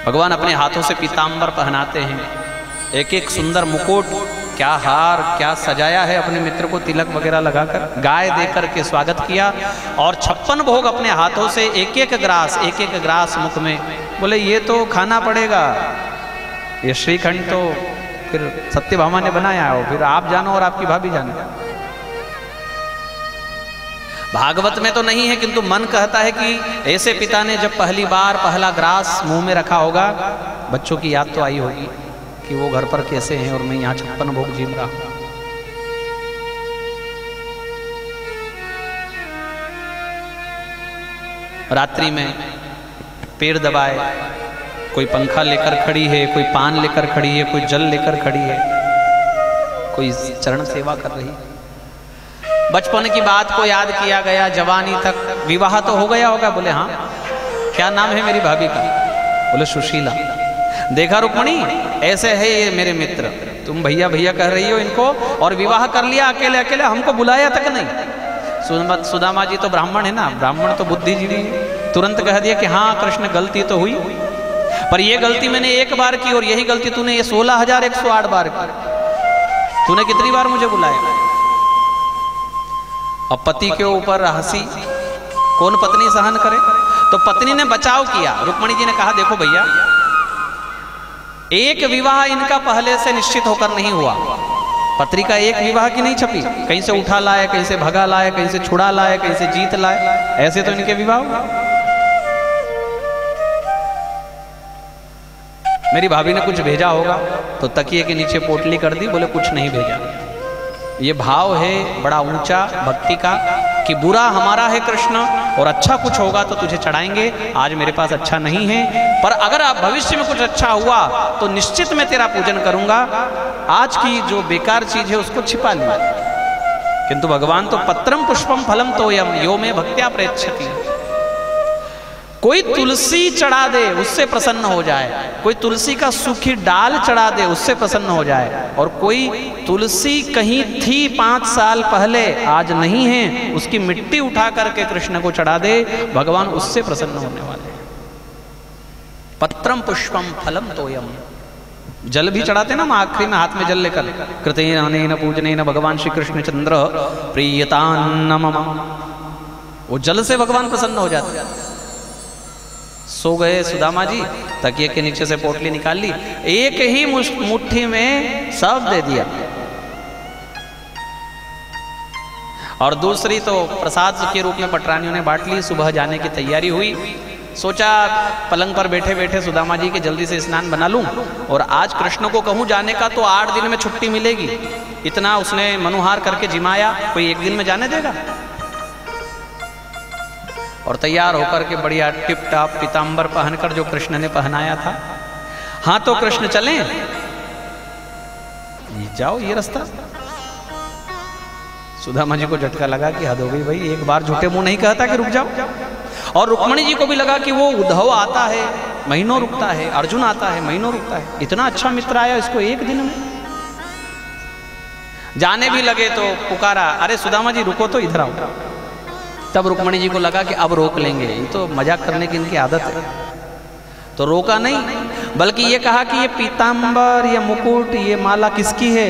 भगवान अपने हाथों से पीतांबर पहनाते हैं, एक एक सुंदर मुकुट, क्या हार, क्या सजाया है अपने मित्र को तिलक वगैरह लगाकर, गाय देकर के स्वागत किया। और 56 भोग अपने हाथों से एक एक ग्रास मुख में। बोले ये तो खाना पड़ेगा, ये श्रीखंड तो फिर सत्यभामा ने बनाया हो, फिर आप जानो और आपकी भाभी जानो। भागवत में तो नहीं है, किंतु मन कहता है कि ऐसे पिता ने जब पहली बार पहला ग्रास मुंह में रखा होगा, बच्चों की याद तो आई होगी कि वो घर पर कैसे हैं और मैं यहाँ 56 भोग जीम रहा हूं। रात्रि में पेड़ दबाए, कोई पंखा लेकर खड़ी है, कोई पान लेकर खड़ी है, कोई जल लेकर खड़ी है, कोई चरण सेवा कर रही है। बचपन की बात को याद किया गया, जवानी तक, विवाह तो हो गया होगा। बोले हाँ। क्या नाम है मेरी भाभी का? बोले सुशीला। देखा रुक्मणी, ऐसे है ये मेरे मित्र, तुम भैया भैया कह रही हो इनको, और विवाह कर लिया अकेले अकेले, हमको बुलाया तक नहीं। सुदामा जी तो ब्राह्मण है ना, ब्राह्मण तो बुद्धिजीवी है, तुरंत कह दिया कि हाँ कृष्ण गलती तो हुई, पर ये गलती मैंने एक बार की और यही गलती तूने ये 16,108 बार की। तूने कितनी बार मुझे बुलाया? अब पति के ऊपर हंसी कौन पत्नी सहन करे? तो पत्नी ने बचाव किया। रुक्मणी जी ने कहा देखो भैया, एक विवाह इनका पहले से निश्चित होकर नहीं हुआ, पत्रिका एक विवाह की नहीं छपी, कहीं से उठा लाए, कहीं से भगा लाए, कहीं से छुड़ा लाए, कहीं से जीत लाए, ऐसे तो इनके विवाह हुआ। मेरी भाभी ने कुछ भेजा होगा तो तकिए के नीचे पोटली कर दी, बोले कुछ नहीं भेजा। ये भाव है बड़ा ऊंचा भक्ति का कि बुरा हमारा है कृष्ण और अच्छा कुछ होगा तो तुझे चढ़ाएंगे, आज मेरे पास अच्छा नहीं है, पर अगर आप भविष्य में कुछ अच्छा हुआ तो निश्चित मैं तेरा पूजन करूंगा, आज की जो बेकार चीज है उसको छिपा लिया। किंतु भगवान तो पत्रम पुष्पम फलम तोयम यो में भक्त्या प्रेक्षति। कोई तुलसी चढ़ा दे उससे प्रसन्न हो जाए, कोई तुलसी का सूखी डाल चढ़ा दे उससे प्रसन्न हो जाए, और कोई तुलसी कहीं थी 5 साल पहले आज नहीं है, उसकी मिट्टी उठा करके कृष्ण को चढ़ा दे, भगवान उससे प्रसन्न होने वाले हैं। पत्रम पुष्पम फलम तोयम। जल भी चढ़ाते ना, हम आखिरी में हाथ में जल लेकर, कृतेन अनेन पूजनेन भगवान श्री कृष्ण चंद्र प्रियतान्न मम, वो जल से भगवान प्रसन्न हो जाते हैं। सो गए सुदामा जी, तकिए के नीचे से पोटली निकाल ली, एक ही मुट्ठी में सब दे दिया, और दूसरी तो प्रसाद के रूप में पटरानियों ने बांट ली। सुबह जाने की तैयारी हुई, सोचा पलंग पर बैठे बैठे सुदामा जी के जल्दी से स्नान बना लूं, और आज कृष्ण को कहूं जाने का तो 8 दिन में छुट्टी मिलेगी, इतना उसने मनुहार करके जिमाया, कोई एक दिन में जाने देगा? और तैयार होकर के बढ़िया टिप टाप पीताम्बर पहनकर जो कृष्ण ने पहनाया था, हाँ तो कृष्ण चलें, जाओ ये रास्ता। सुदामा जी को झटका लगा कि हद हो गई भाई, एक बार झूठे मुंह नहीं कहता कि रुक जाओ। और रुक्मणी जी को भी लगा कि वो उद्धव आता है महीनों रुकता है, अर्जुन आता है महीनों रुकता है, इतना अच्छा मित्र आया इसको एक दिन में। जाने भी लगे तो पुकारा, अरे सुदामा जी रुको तो, इधर आओ। तब रुक्मणी जी को लगा कि अब रोक लेंगे, ये तो मजाक करने की इनकी आदत है, तो रोका नहीं, बल्कि ये कहा कि ये पीताम्बर, ये मुकुट, ये माला किसकी है?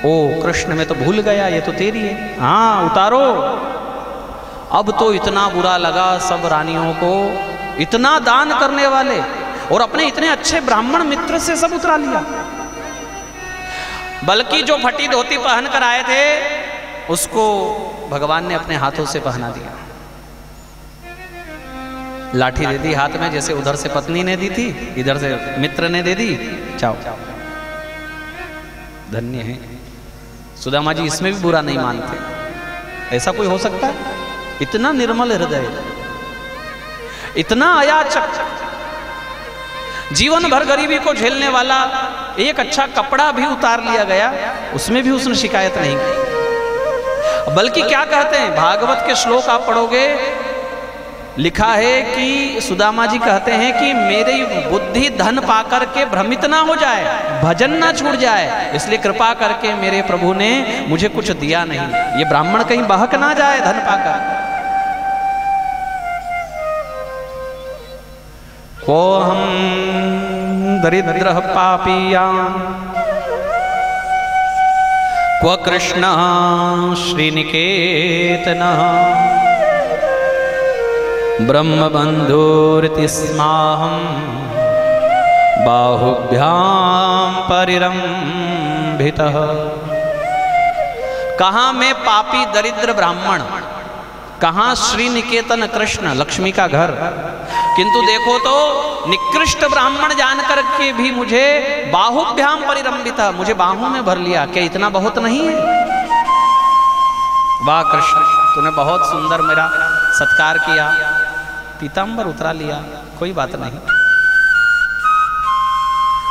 ओ कृष्ण मैं तो भूल गया, ये तो तेरी है, हाँ उतारो। अब तो इतना बुरा लगा सब रानियों को, इतना दान करने वाले और अपने इतने अच्छे ब्राह्मण मित्र से सब उतरा लिया, बल्कि जो फटी धोती पहन कर आए थे उसको भगवान ने अपने हाथों से पहना दिया। लाठी दे दी हाथ में, जैसे उधर से पत्नी ने दी थी, इधर से मित्र ने दे दी, जाओ। धन्य है सुदामा जी, इसमें भी बुरा नहीं मानते। ऐसा कोई हो सकता है? इतना निर्मल हृदय, इतना अयाचक, जीवन भर गरीबी को झेलने वाला, एक अच्छा कपड़ा भी उतार लिया गया उसमें भी उसने शिकायत नहीं की। बल्कि क्या कहते हैं, भागवत के श्लोक आप पढ़ोगे, लिखा है कि सुदामा जी कहते हैं कि मेरी बुद्धि धन पाकर के भ्रमित ना हो जाए, भजन ना छूट जाए, इसलिए कृपा करके मेरे प्रभु ने मुझे कुछ दिया नहीं, ये ब्राह्मण कहीं बहक ना जाए धन पाकर। को हम दरिद्र पापियां क्व कृष्ण श्रीनिकेतन ब्रह्मबंधुरिति स्माहं बाहुभ्यां परिरंभितः। कहाँ मैं पापी दरिद्र ब्राह्मण, कहाँ श्रीनिकेतन कृष्ण लक्ष्मी का घर, किंतु देखो तो निकृष्ट ब्राह्मण जानकर के भी मुझे बाहुभ्याम परिरंभिता, मुझे बाहों में भर लिया, क्या इतना बहुत नहीं है? वाह कृष्ण, तूने बहुत सुंदर मेरा सत्कार किया, पीताम्बर उतरा लिया, कोई बात नहीं।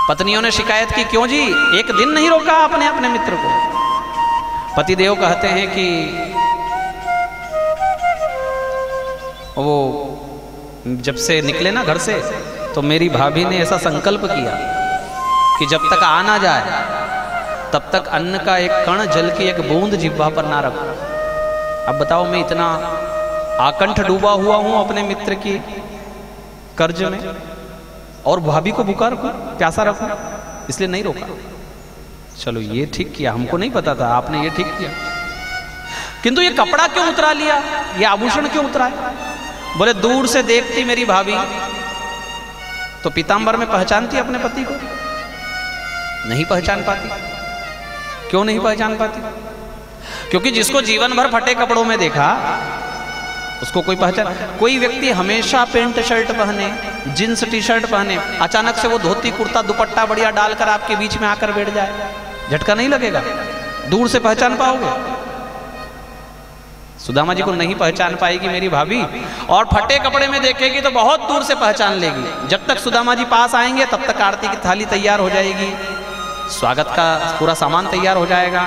पत्नियों ने शिकायत की, क्यों जी एक दिन नहीं रोका आपने अपने मित्र को? पतिदेव कहते हैं कि वो जब से निकले ना घर से, तो मेरी भाभी ने ऐसा संकल्प किया कि जब तक आ ना जाए तब तक अन्न का एक कण, जल की एक बूंद जिह्वा पर ना रखो। अब बताओ, मैं इतना आकंठ डूबा हुआ हूं अपने मित्र की कर्ज में, और भाभी को भूखा रखूं, प्यासा रखूं, इसलिए नहीं रोका। चलो ये ठीक किया, हमको नहीं पता था, आपने ये ठीक किया। किंतु ये कपड़ा क्यों उतरा लिया, ये आभूषण क्यों उतरा है? बोले दूर से देखती मेरी भाभी तो पीतांबर में पहचानती अपने पति को? नहीं पहचान पाती। क्यों नहीं पहचान पाती? क्योंकि जिसको जीवन भर फटे कपड़ों में देखा उसको कोई पहचान। कोई व्यक्ति हमेशा पेंट शर्ट पहने, जींस टी शर्ट पहने, अचानक से वो धोती कुर्ता दुपट्टा बढ़िया डालकर आपके बीच में आकर बैठ जाए, झटका नहीं लगेगा? दूर से पहचान पाओगे? सुदामा जी को नहीं पहचान पाएगी मेरी भाभी, और फटे कपड़े में देखेगी तो बहुत दूर से पहचान लेगी। जब तक सुदामा जी पास आएंगे तब तक आरती की थाली तैयार हो जाएगी, स्वागत का पूरा सामान तैयार हो जाएगा,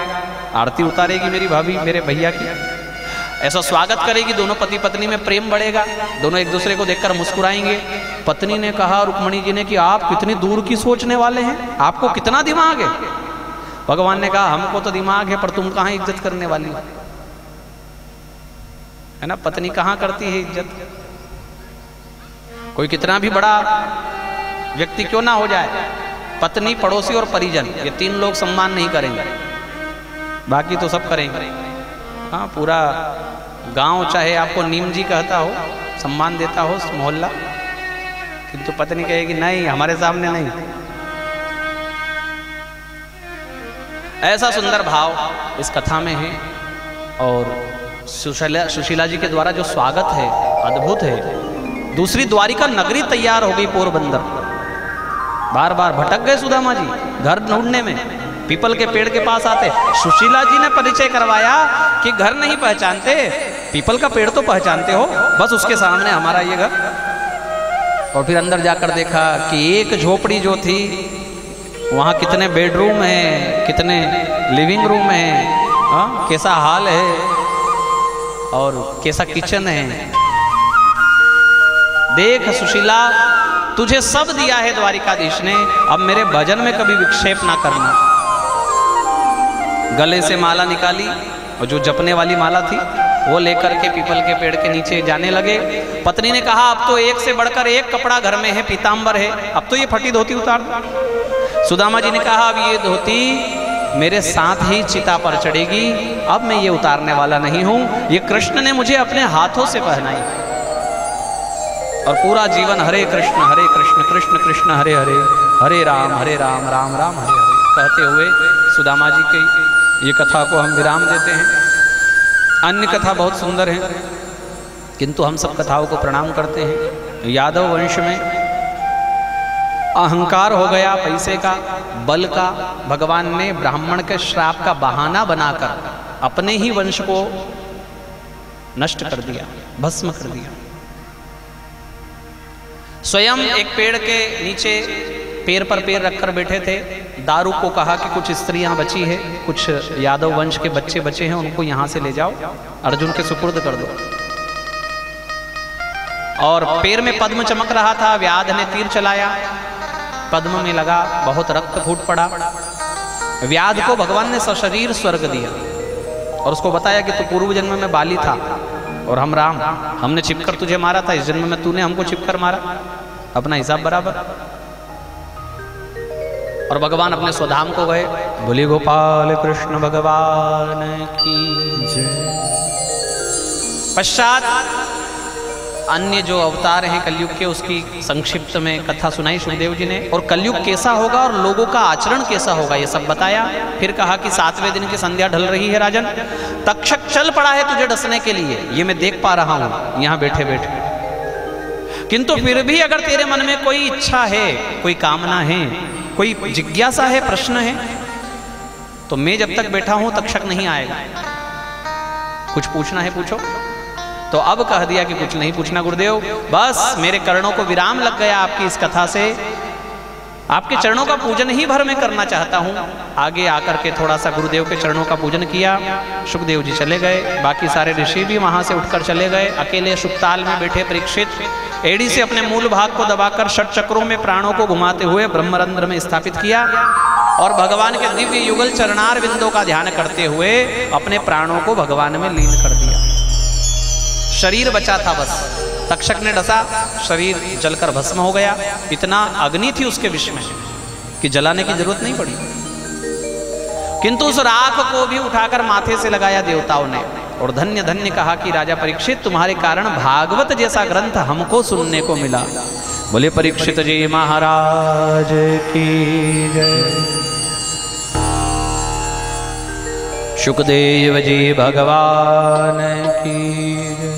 आरती उतारेगी मेरी भाभी मेरे भैया की, ऐसा स्वागत करेगी। दोनों पति पत्नी में प्रेम बढ़ेगा, दोनों एक दूसरे को देखकर मुस्कुराएंगे। पत्नी ने कहा रुक्मणी जी ने कि आप कितनी दूर की सोचने वाले हैं, आपको कितना दिमाग है? भगवान ने कहा हमको तो दिमाग है, पर तुम कहाँ इज्जत करने वाली हो, है ना? पत्नी कहाँ करती है इज्जत? कोई कितना भी बड़ा व्यक्ति क्यों ना हो जाए, पत्नी, पड़ोसी और परिजन, ये तीन लोग सम्मान नहीं करेंगे, बाकी तो सब करेंगे। हाँ, पूरा गांव चाहे आपको नीम जी कहता हो, सम्मान देता हो मोहल्ला, किंतु पत्नी कहेगी नहीं, हमारे सामने नहीं। ऐसा सुंदर भाव इस कथा में है। और सुशीला जी के द्वारा जो स्वागत है अद्भुत है। दूसरी द्वारिका नगरी तैयार हो गई, पोरबंदर। बार बार भटक गए सुदामा जी घर ढूंढने में, पीपल के पेड़ के पास आते, सुशीला जी ने परिचय करवाया कि घर नहीं पहचानते, पीपल का पेड़ तो पहचानते हो, बस उसके सामने हमारा ये घर। और फिर अंदर जाकर देखा कि एक झोपड़ी जो थी वहाँ कितने बेडरूम हैं, कितने लिविंग रूम हैं, हाँ, कैसा हाल है और कैसा किचन है। देख सुशीला, तुझे सब दिया है द्वारिकाधीश ने, अब मेरे भजन में कभी विक्षेप ना करना। गले से माला निकाली और जो जपने वाली माला थी वो लेकर के पीपल के पेड़ के नीचे जाने लगे। पत्नी ने कहा अब तो एक से बढ़कर एक कपड़ा घर में है, पीतांबर है, अब तो ये फटी धोती उतार दो। सुदामा जी ने कहा अब ये धोती मेरे साथ ही चिता पर चढ़ेगी, अब मैं ये उतारने वाला नहीं हूं, ये कृष्ण ने मुझे अपने हाथों से पहनाई। और पूरा जीवन हरे कृष्ण कृष्ण कृष्ण हरे हरे, हरे राम राम राम हरे हरे कहते हुए सुदामा जी की ये कथा को हम विराम देते हैं। अन्य कथा बहुत सुंदर है, किंतु हम सब कथाओं को प्रणाम करते हैं। यादव वंश में अहंकार हो गया, पैसे का, बल का। भगवान ने ब्राह्मण के श्राप का बहाना बनाकर अपने ही वंश को नष्ट कर दिया, भस्म कर दिया। स्वयं एक पेड़ के नीचे पैर पर पैर रखकर बैठे थे। दारू को कहा कि कुछ स्त्रियां बची है, कुछ यादव वंश के बच्चे बचे हैं, उनको यहां से ले जाओ, अर्जुन के सुपुर्द कर दो। और पैर में पद्म चमक रहा था, व्याध ने तीर चलाया, पद्म में लगा, बहुत रक्त फूट पड़ा। व्याध को भगवान ने सशरीर स्वर्ग दिया और उसको बताया कि तू पूर्व जन्म में बाली था और हम राम, हमने छिपकर तुझे मारा था, इस जन्म में तूने हमको छिपकर मारा, अपना हिसाब बराबर। और भगवान अपने स्वधाम को गए। बोले गोपाल कृष्ण भगवान की जय। पश्चात अन्य जो अवतार हैं कलयुग के, उसकी संक्षिप्त में कथा सुनाई सुखदेव जी ने, और कलयुग कैसा होगा और लोगों का आचरण कैसा होगा ये सब बताया। फिर कहा कि 7वें दिन की संध्या ढल रही है राजन, तक्षक चल पड़ा है तुझे डसने के लिए, ये मैं देख पा रहा हूं यहां बैठे बैठे, किंतु फिर भी अगर तेरे मन में कोई इच्छा है, कोई कामना है, कोई जिज्ञासा है, प्रश्न है, तो मैं जब तक बैठा हूं तक्षक नहीं आएगा। कुछ पूछना है पूछो। तो अब कह दिया कि कुछ नहीं पूछना गुरुदेव, बस मेरे कर्णों को विराम लग गया आपकी इस कथा से। आपके चरणों का पूजन ही भर में करना चाहता हूँ। आगे आकर के थोड़ा सा गुरुदेव के चरणों का पूजन किया। सुखदेव जी चले गए, बाकी सारे ऋषि भी वहाँ से उठकर चले गए। अकेले शुकताल में बैठे परीक्षित एड़ी से अपने मूल भाग को दबाकर षट चक्रों में प्राणों को घुमाते हुए ब्रह्मरंध्र में स्थापित किया और भगवान के दिव्य युगल चरणार बिंदों का ध्यान करते हुए अपने प्राणों को भगवान में लीन कर दिया। शरीर बचा था बस, तक्षक ने डसा, शरीर जलकर भस्म हो गया। इतना अग्नि थी उसके विष में कि जलाने की जरूरत नहीं पड़ी, किंतु उस राख को भी उठाकर माथे से लगाया देवताओं ने और धन्य धन्य कहा कि राजा परीक्षित, तुम्हारे कारण भागवत जैसा ग्रंथ हमको सुनने को मिला। बोले परीक्षित जी महाराज की जय। सुखदेव जी भगवान की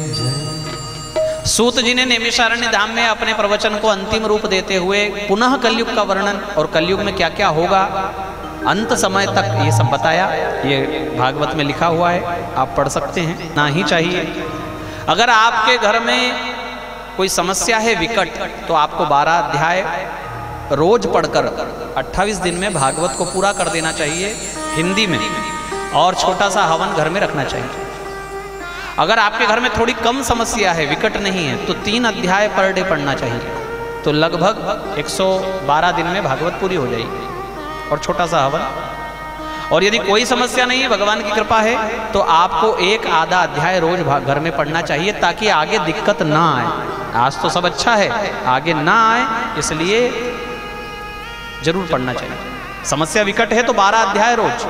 जय। सूत जी ने नैमिषारण्य धाम में अपने प्रवचन को अंतिम रूप देते हुए पुनः कलयुग का वर्णन और कलयुग में क्या क्या होगा अंत समय तक ये सब बताया। ये भागवत में लिखा हुआ है, आप पढ़ सकते हैं, ना ही चाहिए। अगर आपके घर में कोई समस्या है विकट, तो आपको 12 अध्याय रोज पढ़कर 28 दिन में भागवत को पूरा कर देना चाहिए हिंदी में, और छोटा सा हवन घर में रखना चाहिए। अगर आपके घर में थोड़ी कम समस्या है, विकट नहीं है, तो 3 अध्याय पर डे पढ़ना चाहिए, तो लगभग 112 दिन में भागवत पूरी हो जाएगी, और छोटा सा हवन। और यदि कोई समस्या नहीं है, भगवान की कृपा है, तो आपको 1 आधा अध्याय रोज घर में पढ़ना चाहिए, ताकि आगे दिक्कत ना आए। आज तो सब अच्छा है, आगे ना आए, इसलिए जरूर पढ़ना चाहिए। समस्या विकट है तो 12 अध्याय रोज,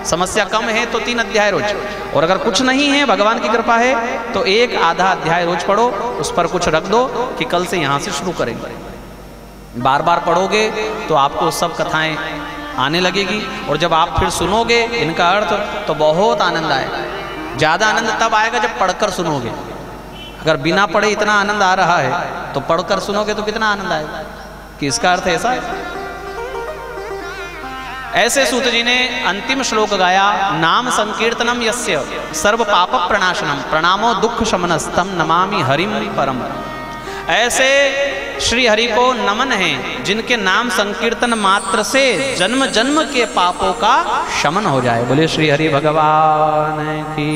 समस्या कम है तो 3 अध्याय रोज, और अगर कुछ नहीं है, भगवान की कृपा है, तो 1 आधा अध्याय रोज पढ़ो, उस पर कुछ रख दो कि कल से यहाँ से शुरू करेंगे। बार बार पढ़ोगे तो आपको सब कथाएं आने लगेगी, और जब आप फिर सुनोगे इनका अर्थ, तो बहुत आनंद आएगा। ज़्यादा आनंद तब आएगा जब पढ़कर सुनोगे। अगर बिना पढ़े इतना आनंद आ रहा है, तो पढ़कर सुनोगे तो कितना आनंद आएगा, कि इसका अर्थ ऐसा है। ऐसे सूत जी ने अंतिम श्लोक गाया, नाम संकीर्तनम यस्य सर्व पाप प्रणाशनम प्रणामो दुख शमनस्तम नमामि हरिम परम। ऐसे श्री हरि को नमन है जिनके नाम संकीर्तन मात्र से जन्म जन्म के पापों का शमन हो जाए। बोले श्री हरि भगवान की।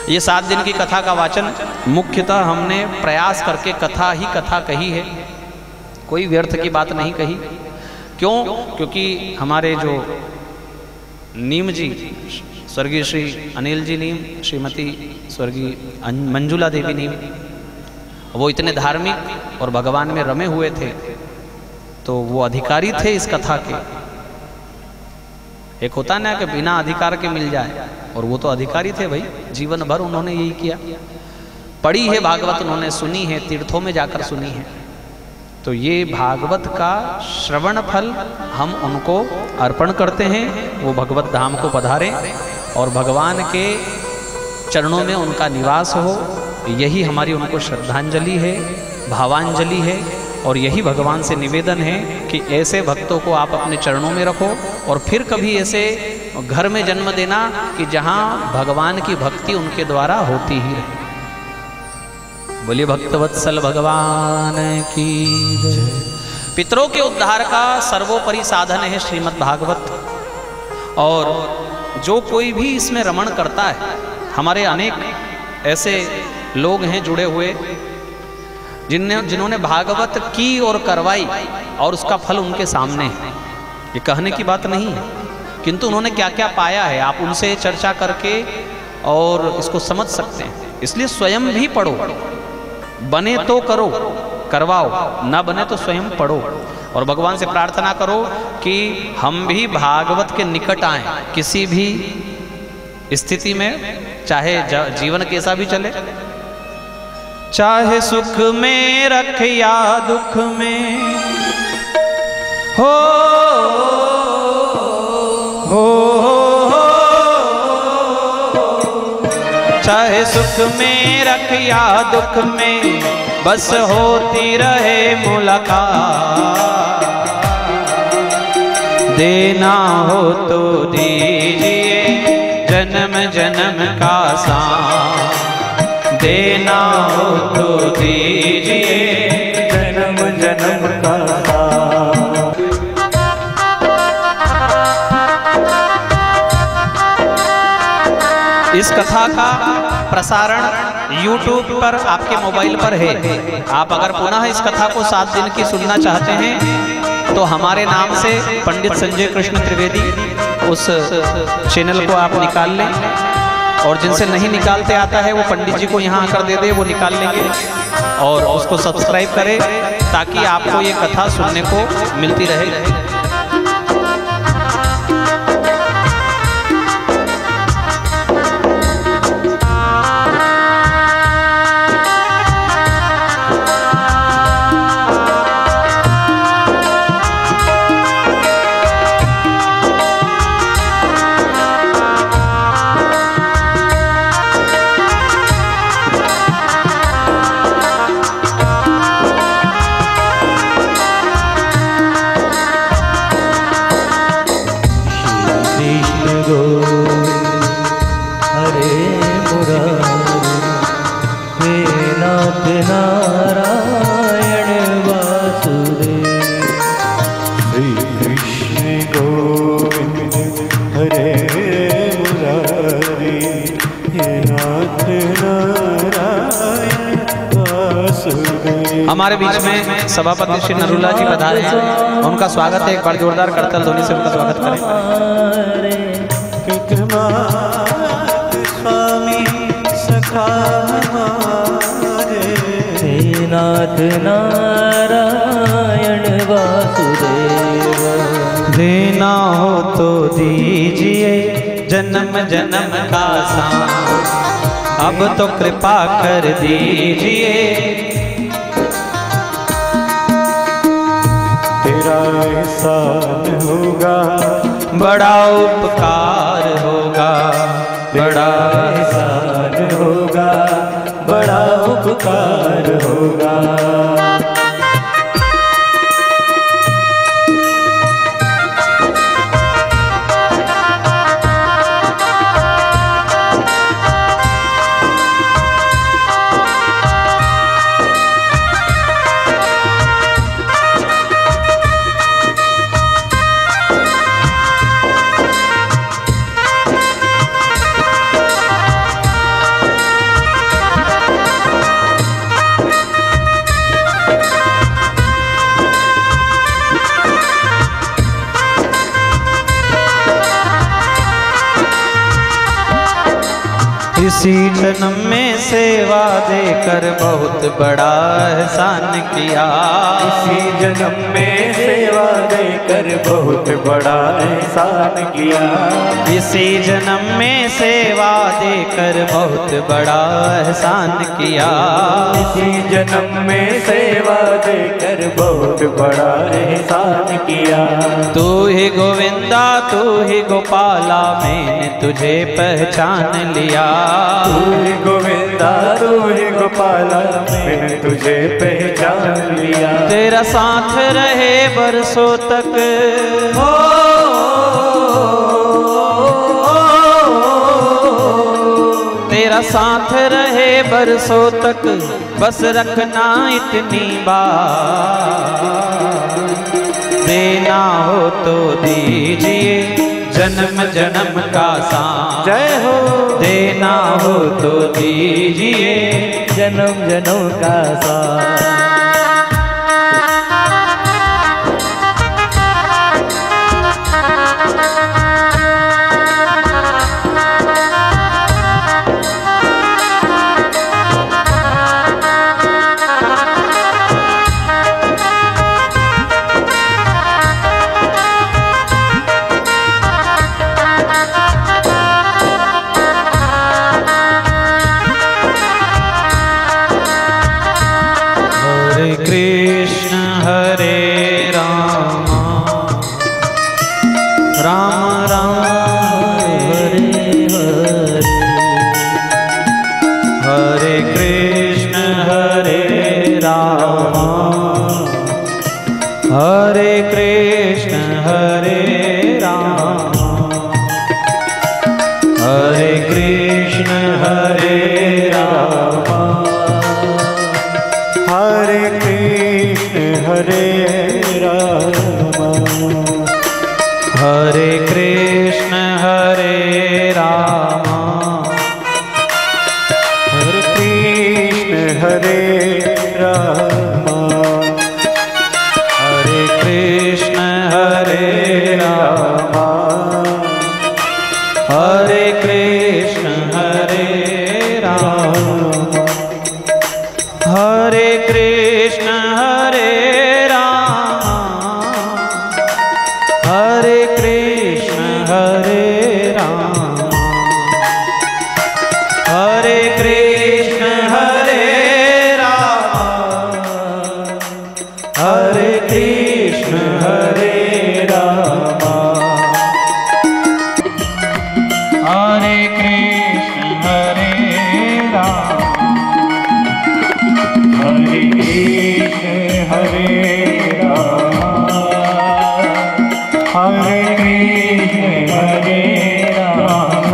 ये 7 दिन की कथा का वाचन मुख्यतः हमने प्रयास करके कथा ही कथा कही है, कोई व्यर्थ की बात नहीं कही। क्यों? क्योंकि हमारे जो नीम जी, स्वर्गीय श्री अनिल जी नीम, श्रीमती स्वर्गीय मंजुला देवी नीम, वो इतने धार्मिक और भगवान में रमे हुए थे, तो वो अधिकारी थे इस कथा के। एक होता ना कि बिना अधिकार के मिल जाए, और वो तो अधिकारी थे भाई, जीवन भर उन्होंने यही किया। पढ़ी है भागवत उन्होंने, सुनी है, तीर्थों में जाकर सुनी है। तो ये भागवत का श्रवण फल हम उनको अर्पण करते हैं। वो भगवत धाम को पधारें और भगवान के चरणों में उनका निवास हो, यही हमारी उनको श्रद्धांजलि है, भावांजलि है। और यही भगवान से निवेदन है कि ऐसे भक्तों को आप अपने चरणों में रखो, और फिर कभी ऐसे घर में जन्म देना कि जहाँ भगवान की भक्ति उनके द्वारा होती ही रहे। बोलिए भक्तवत्सल भगवान की जय। पितरों के उद्धार का सर्वोपरि साधन है श्रीमद् भागवत, और जो कोई भी इसमें रमण करता है, हमारे अनेक ऐसे लोग हैं जुड़े हुए जिन्होंने भागवत की और करवाई, और उसका फल उनके सामने है। ये कहने की बात नहीं है, किंतु उन्होंने क्या क्या पाया है, आप उनसे चर्चा करके और इसको समझ सकते हैं। इसलिए स्वयं भी पढ़ो, बने तो करो, करवाओ, ना बने तो स्वयं पढ़ो, और भगवान से प्रार्थना करो कि हम भी भागवत के निकट आएं किसी भी स्थिति में, चाहे जीवन कैसा भी चले, चाहे सुख में रख या दुख में हो, चाहे सुख में रख या दुख में, बस होती रहे मुलाकात। देना हो तो दीजिए जन्म जन्म का साथ, देना हो तो दीजिए जन्म जन्म का साथ। कथा का प्रसारण YouTube पर आपके मोबाइल पर है। आप अगर पुनः इस कथा को 7 दिन की सुनना चाहते हैं तो हमारे नाम से पंडित संजय कृष्ण त्रिवेदी उस चैनल को आप निकाल लें, और जिनसे नहीं निकालते आता है वो पंडित जी को यहाँ आकर दे दे, वो निकाल लेंगे, और उसको सब्सक्राइब करें ताकि आपको ये कथा सुनने को मिलती रहे। हमारे बीच में सभापति श्री नरूला जी पधारे हैं, उनका स्वागत है। एक बार जोरदार करतल ध्वनि से उनका स्वागत करें। स्वामी सखा नाथ नारायण वासुदेव, देना हो तो दीजिए जन्म जन्म का साथ, अब तो कृपा कर दीजिए। तेरा एहसान होगा, बड़ा उपकार होगा, बड़ा एहसान होगा, बड़ा उपकार होगा। इसी जन्म में सेवा देकर बहुत बड़ा एहसान किया, इसी जन्म में सेवा देकर बहुत बड़ा एहसान किया, इसी जन्म में सेवा देकर बहुत बड़ा एहसान किया, इसी जन्म में सेवा देकर बहुत बड़ा एहसान किया। तू ही गोविंदा तू ही गोपाला, मैंने तुझे पहचान लिया। तू ही गोविंदा तू ही गोपाला, मैंने तुझे पहचान लिया। तेरा साथ रहे बरसों तक, तेरा साथ रहे बरसों तक, बस रखना इतनी बात, देना हो तो दीजिए जन्म जन्म का साथ। जय हो। देना हो तो दीजिए जन्म जन्म का साथ। कृष्ण हरे राम राम राम हरे हरे, हरे कृष्ण हरे राम, हरे कृष्ण हरे राम, हरे कृष्ण हरे राम, हरे कृष्ण हरे राम, हरे कृष्ण हरे राम, कृष्ण हरे रामा हरे कृष्ण हरे राम हरे कृष्ण हरे राम हरे कृष्ण हरे राम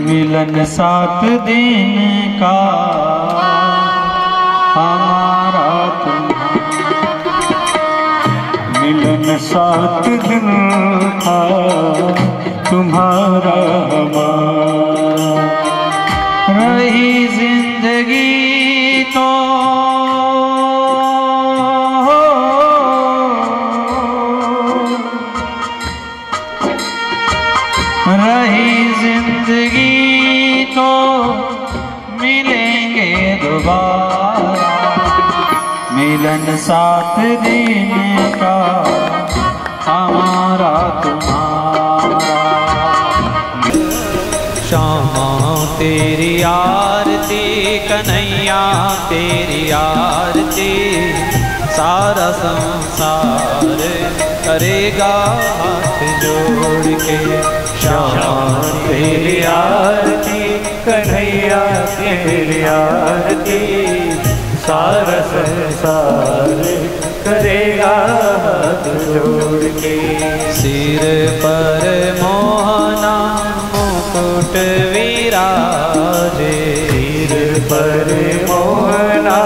मिलन 7 दिन का हमारा मिलन 7 दिन था तुम्हारा हमारा रही जिंदगी तो रही जिंदगी तो मिलेंगे दोबारा मिलन 7 दिन का हमारा तुम्हारा श्यामा तेरी आरती कन्हैया तेरी आरती सारा संसार करेगा हाथ जोड़ के श्यामा तेरी आरती कन्हैया तेरी आरती सारा संसार करेगा हाथ जोड़ के सिर पर मोहना मुकुट विराजे सिर पर मोहना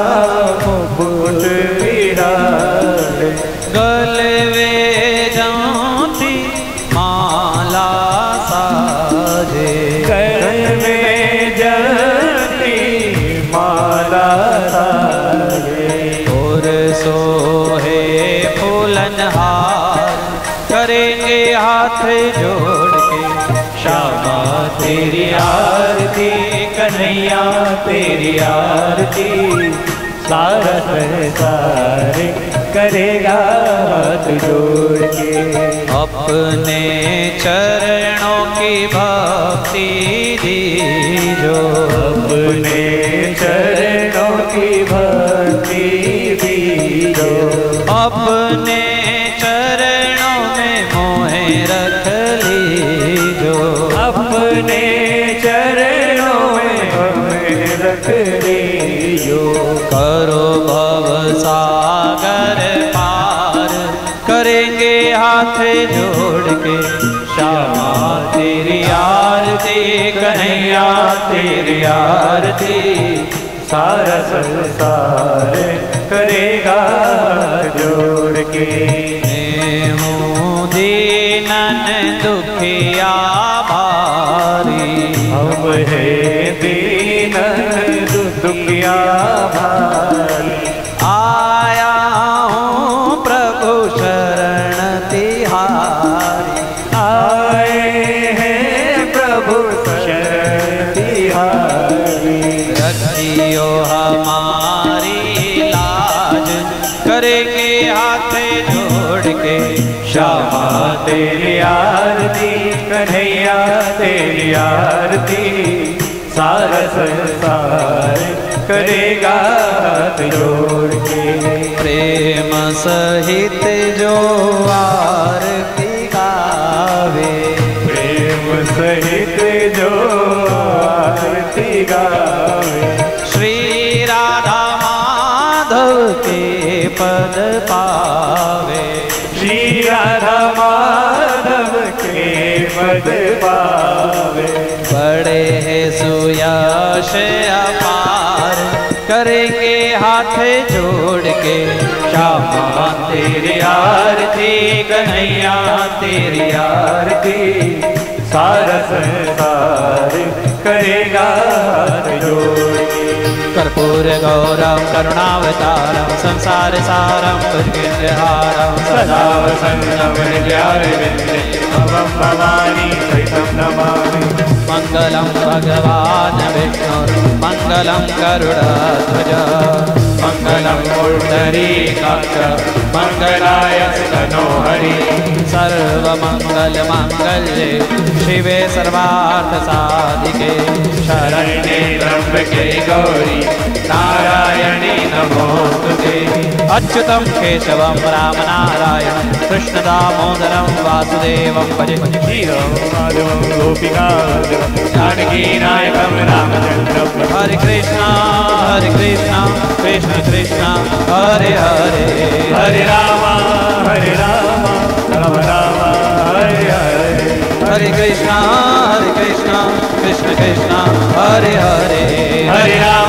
मुकुट विराजे गलवे जाती माला साजे गलवे जाती माला साजे और सोहे फूलनहार करेंगे हाथ जोड़ के श्यामा तेरी आरती कन्हैया तेरी आरती सारा संसार करेगा हाथ जोड़ के अपने चरणों की भक्ति दीजो अपने चरणों की भक्ति दीजो अपने चरणों में मोहे रख लीजो अपने चरणों में हमें रख लीजो करो भव सागर पार करेंगे हाथ जोड़ के श्यामा तेरी आरती कन्हैया तेरी आरती सारा संसार करेगा जोड़ के मैं हूँ दीनन दुखिया भारी हम है दीन दुखिया भारी आया हूँ प्रभु शरण तिहारी आए हैं प्रभु शरण तिहारी रखियो हमारी लाज करेंगे हाथ जोड़ के श्यामा तेरी आरती कन्हैया तेरी आरती सारा संसार करेगा हाथ जोड़ के प्रेम सहित जो आरती गावे प्रेम सहित जो आरती गावे श्री राधा माधव के पद पावे श्री राधा माधव के पद पावे बड़े है सुयश अपार करेंगे हाथ जोड़ के श्यामा तेरी आरती कन्हैया तेरी आरती सारा संसार करेगा हाथ जोड़ के कर्पूर गौरम करुणावतारम संसार सारम भुजगेन्द्रहारम सदा वसन्तं हृदयारविन्दे भवं भवानी सहितं नमामि मंगलम भगवान विष्णु मंगलम गरुड़ध्वज मंगलम मङ्गलं पुण्डरीकाक्ष मङ्गलाय तनो हरि सर्वमङ्गलमाङ्गल्ये शिवे सर्वार्थसाधिके शरण्ये त्र्यम्बके गौरी नारायणी नमोस्तुते अच्युतं केशवं रामनारायणं कृष्णदामोदरं वासुदेवं भजे श्रीराममाधवं गोपिका जानकीनायकं रामचन्द्रं हरे कृष्णा कृष्ण कृष्ण हरे हरे हरे राम राम राम हरे हरे हरे कृष्णा कृष्ण कृष्ण हरे हरे हरे राम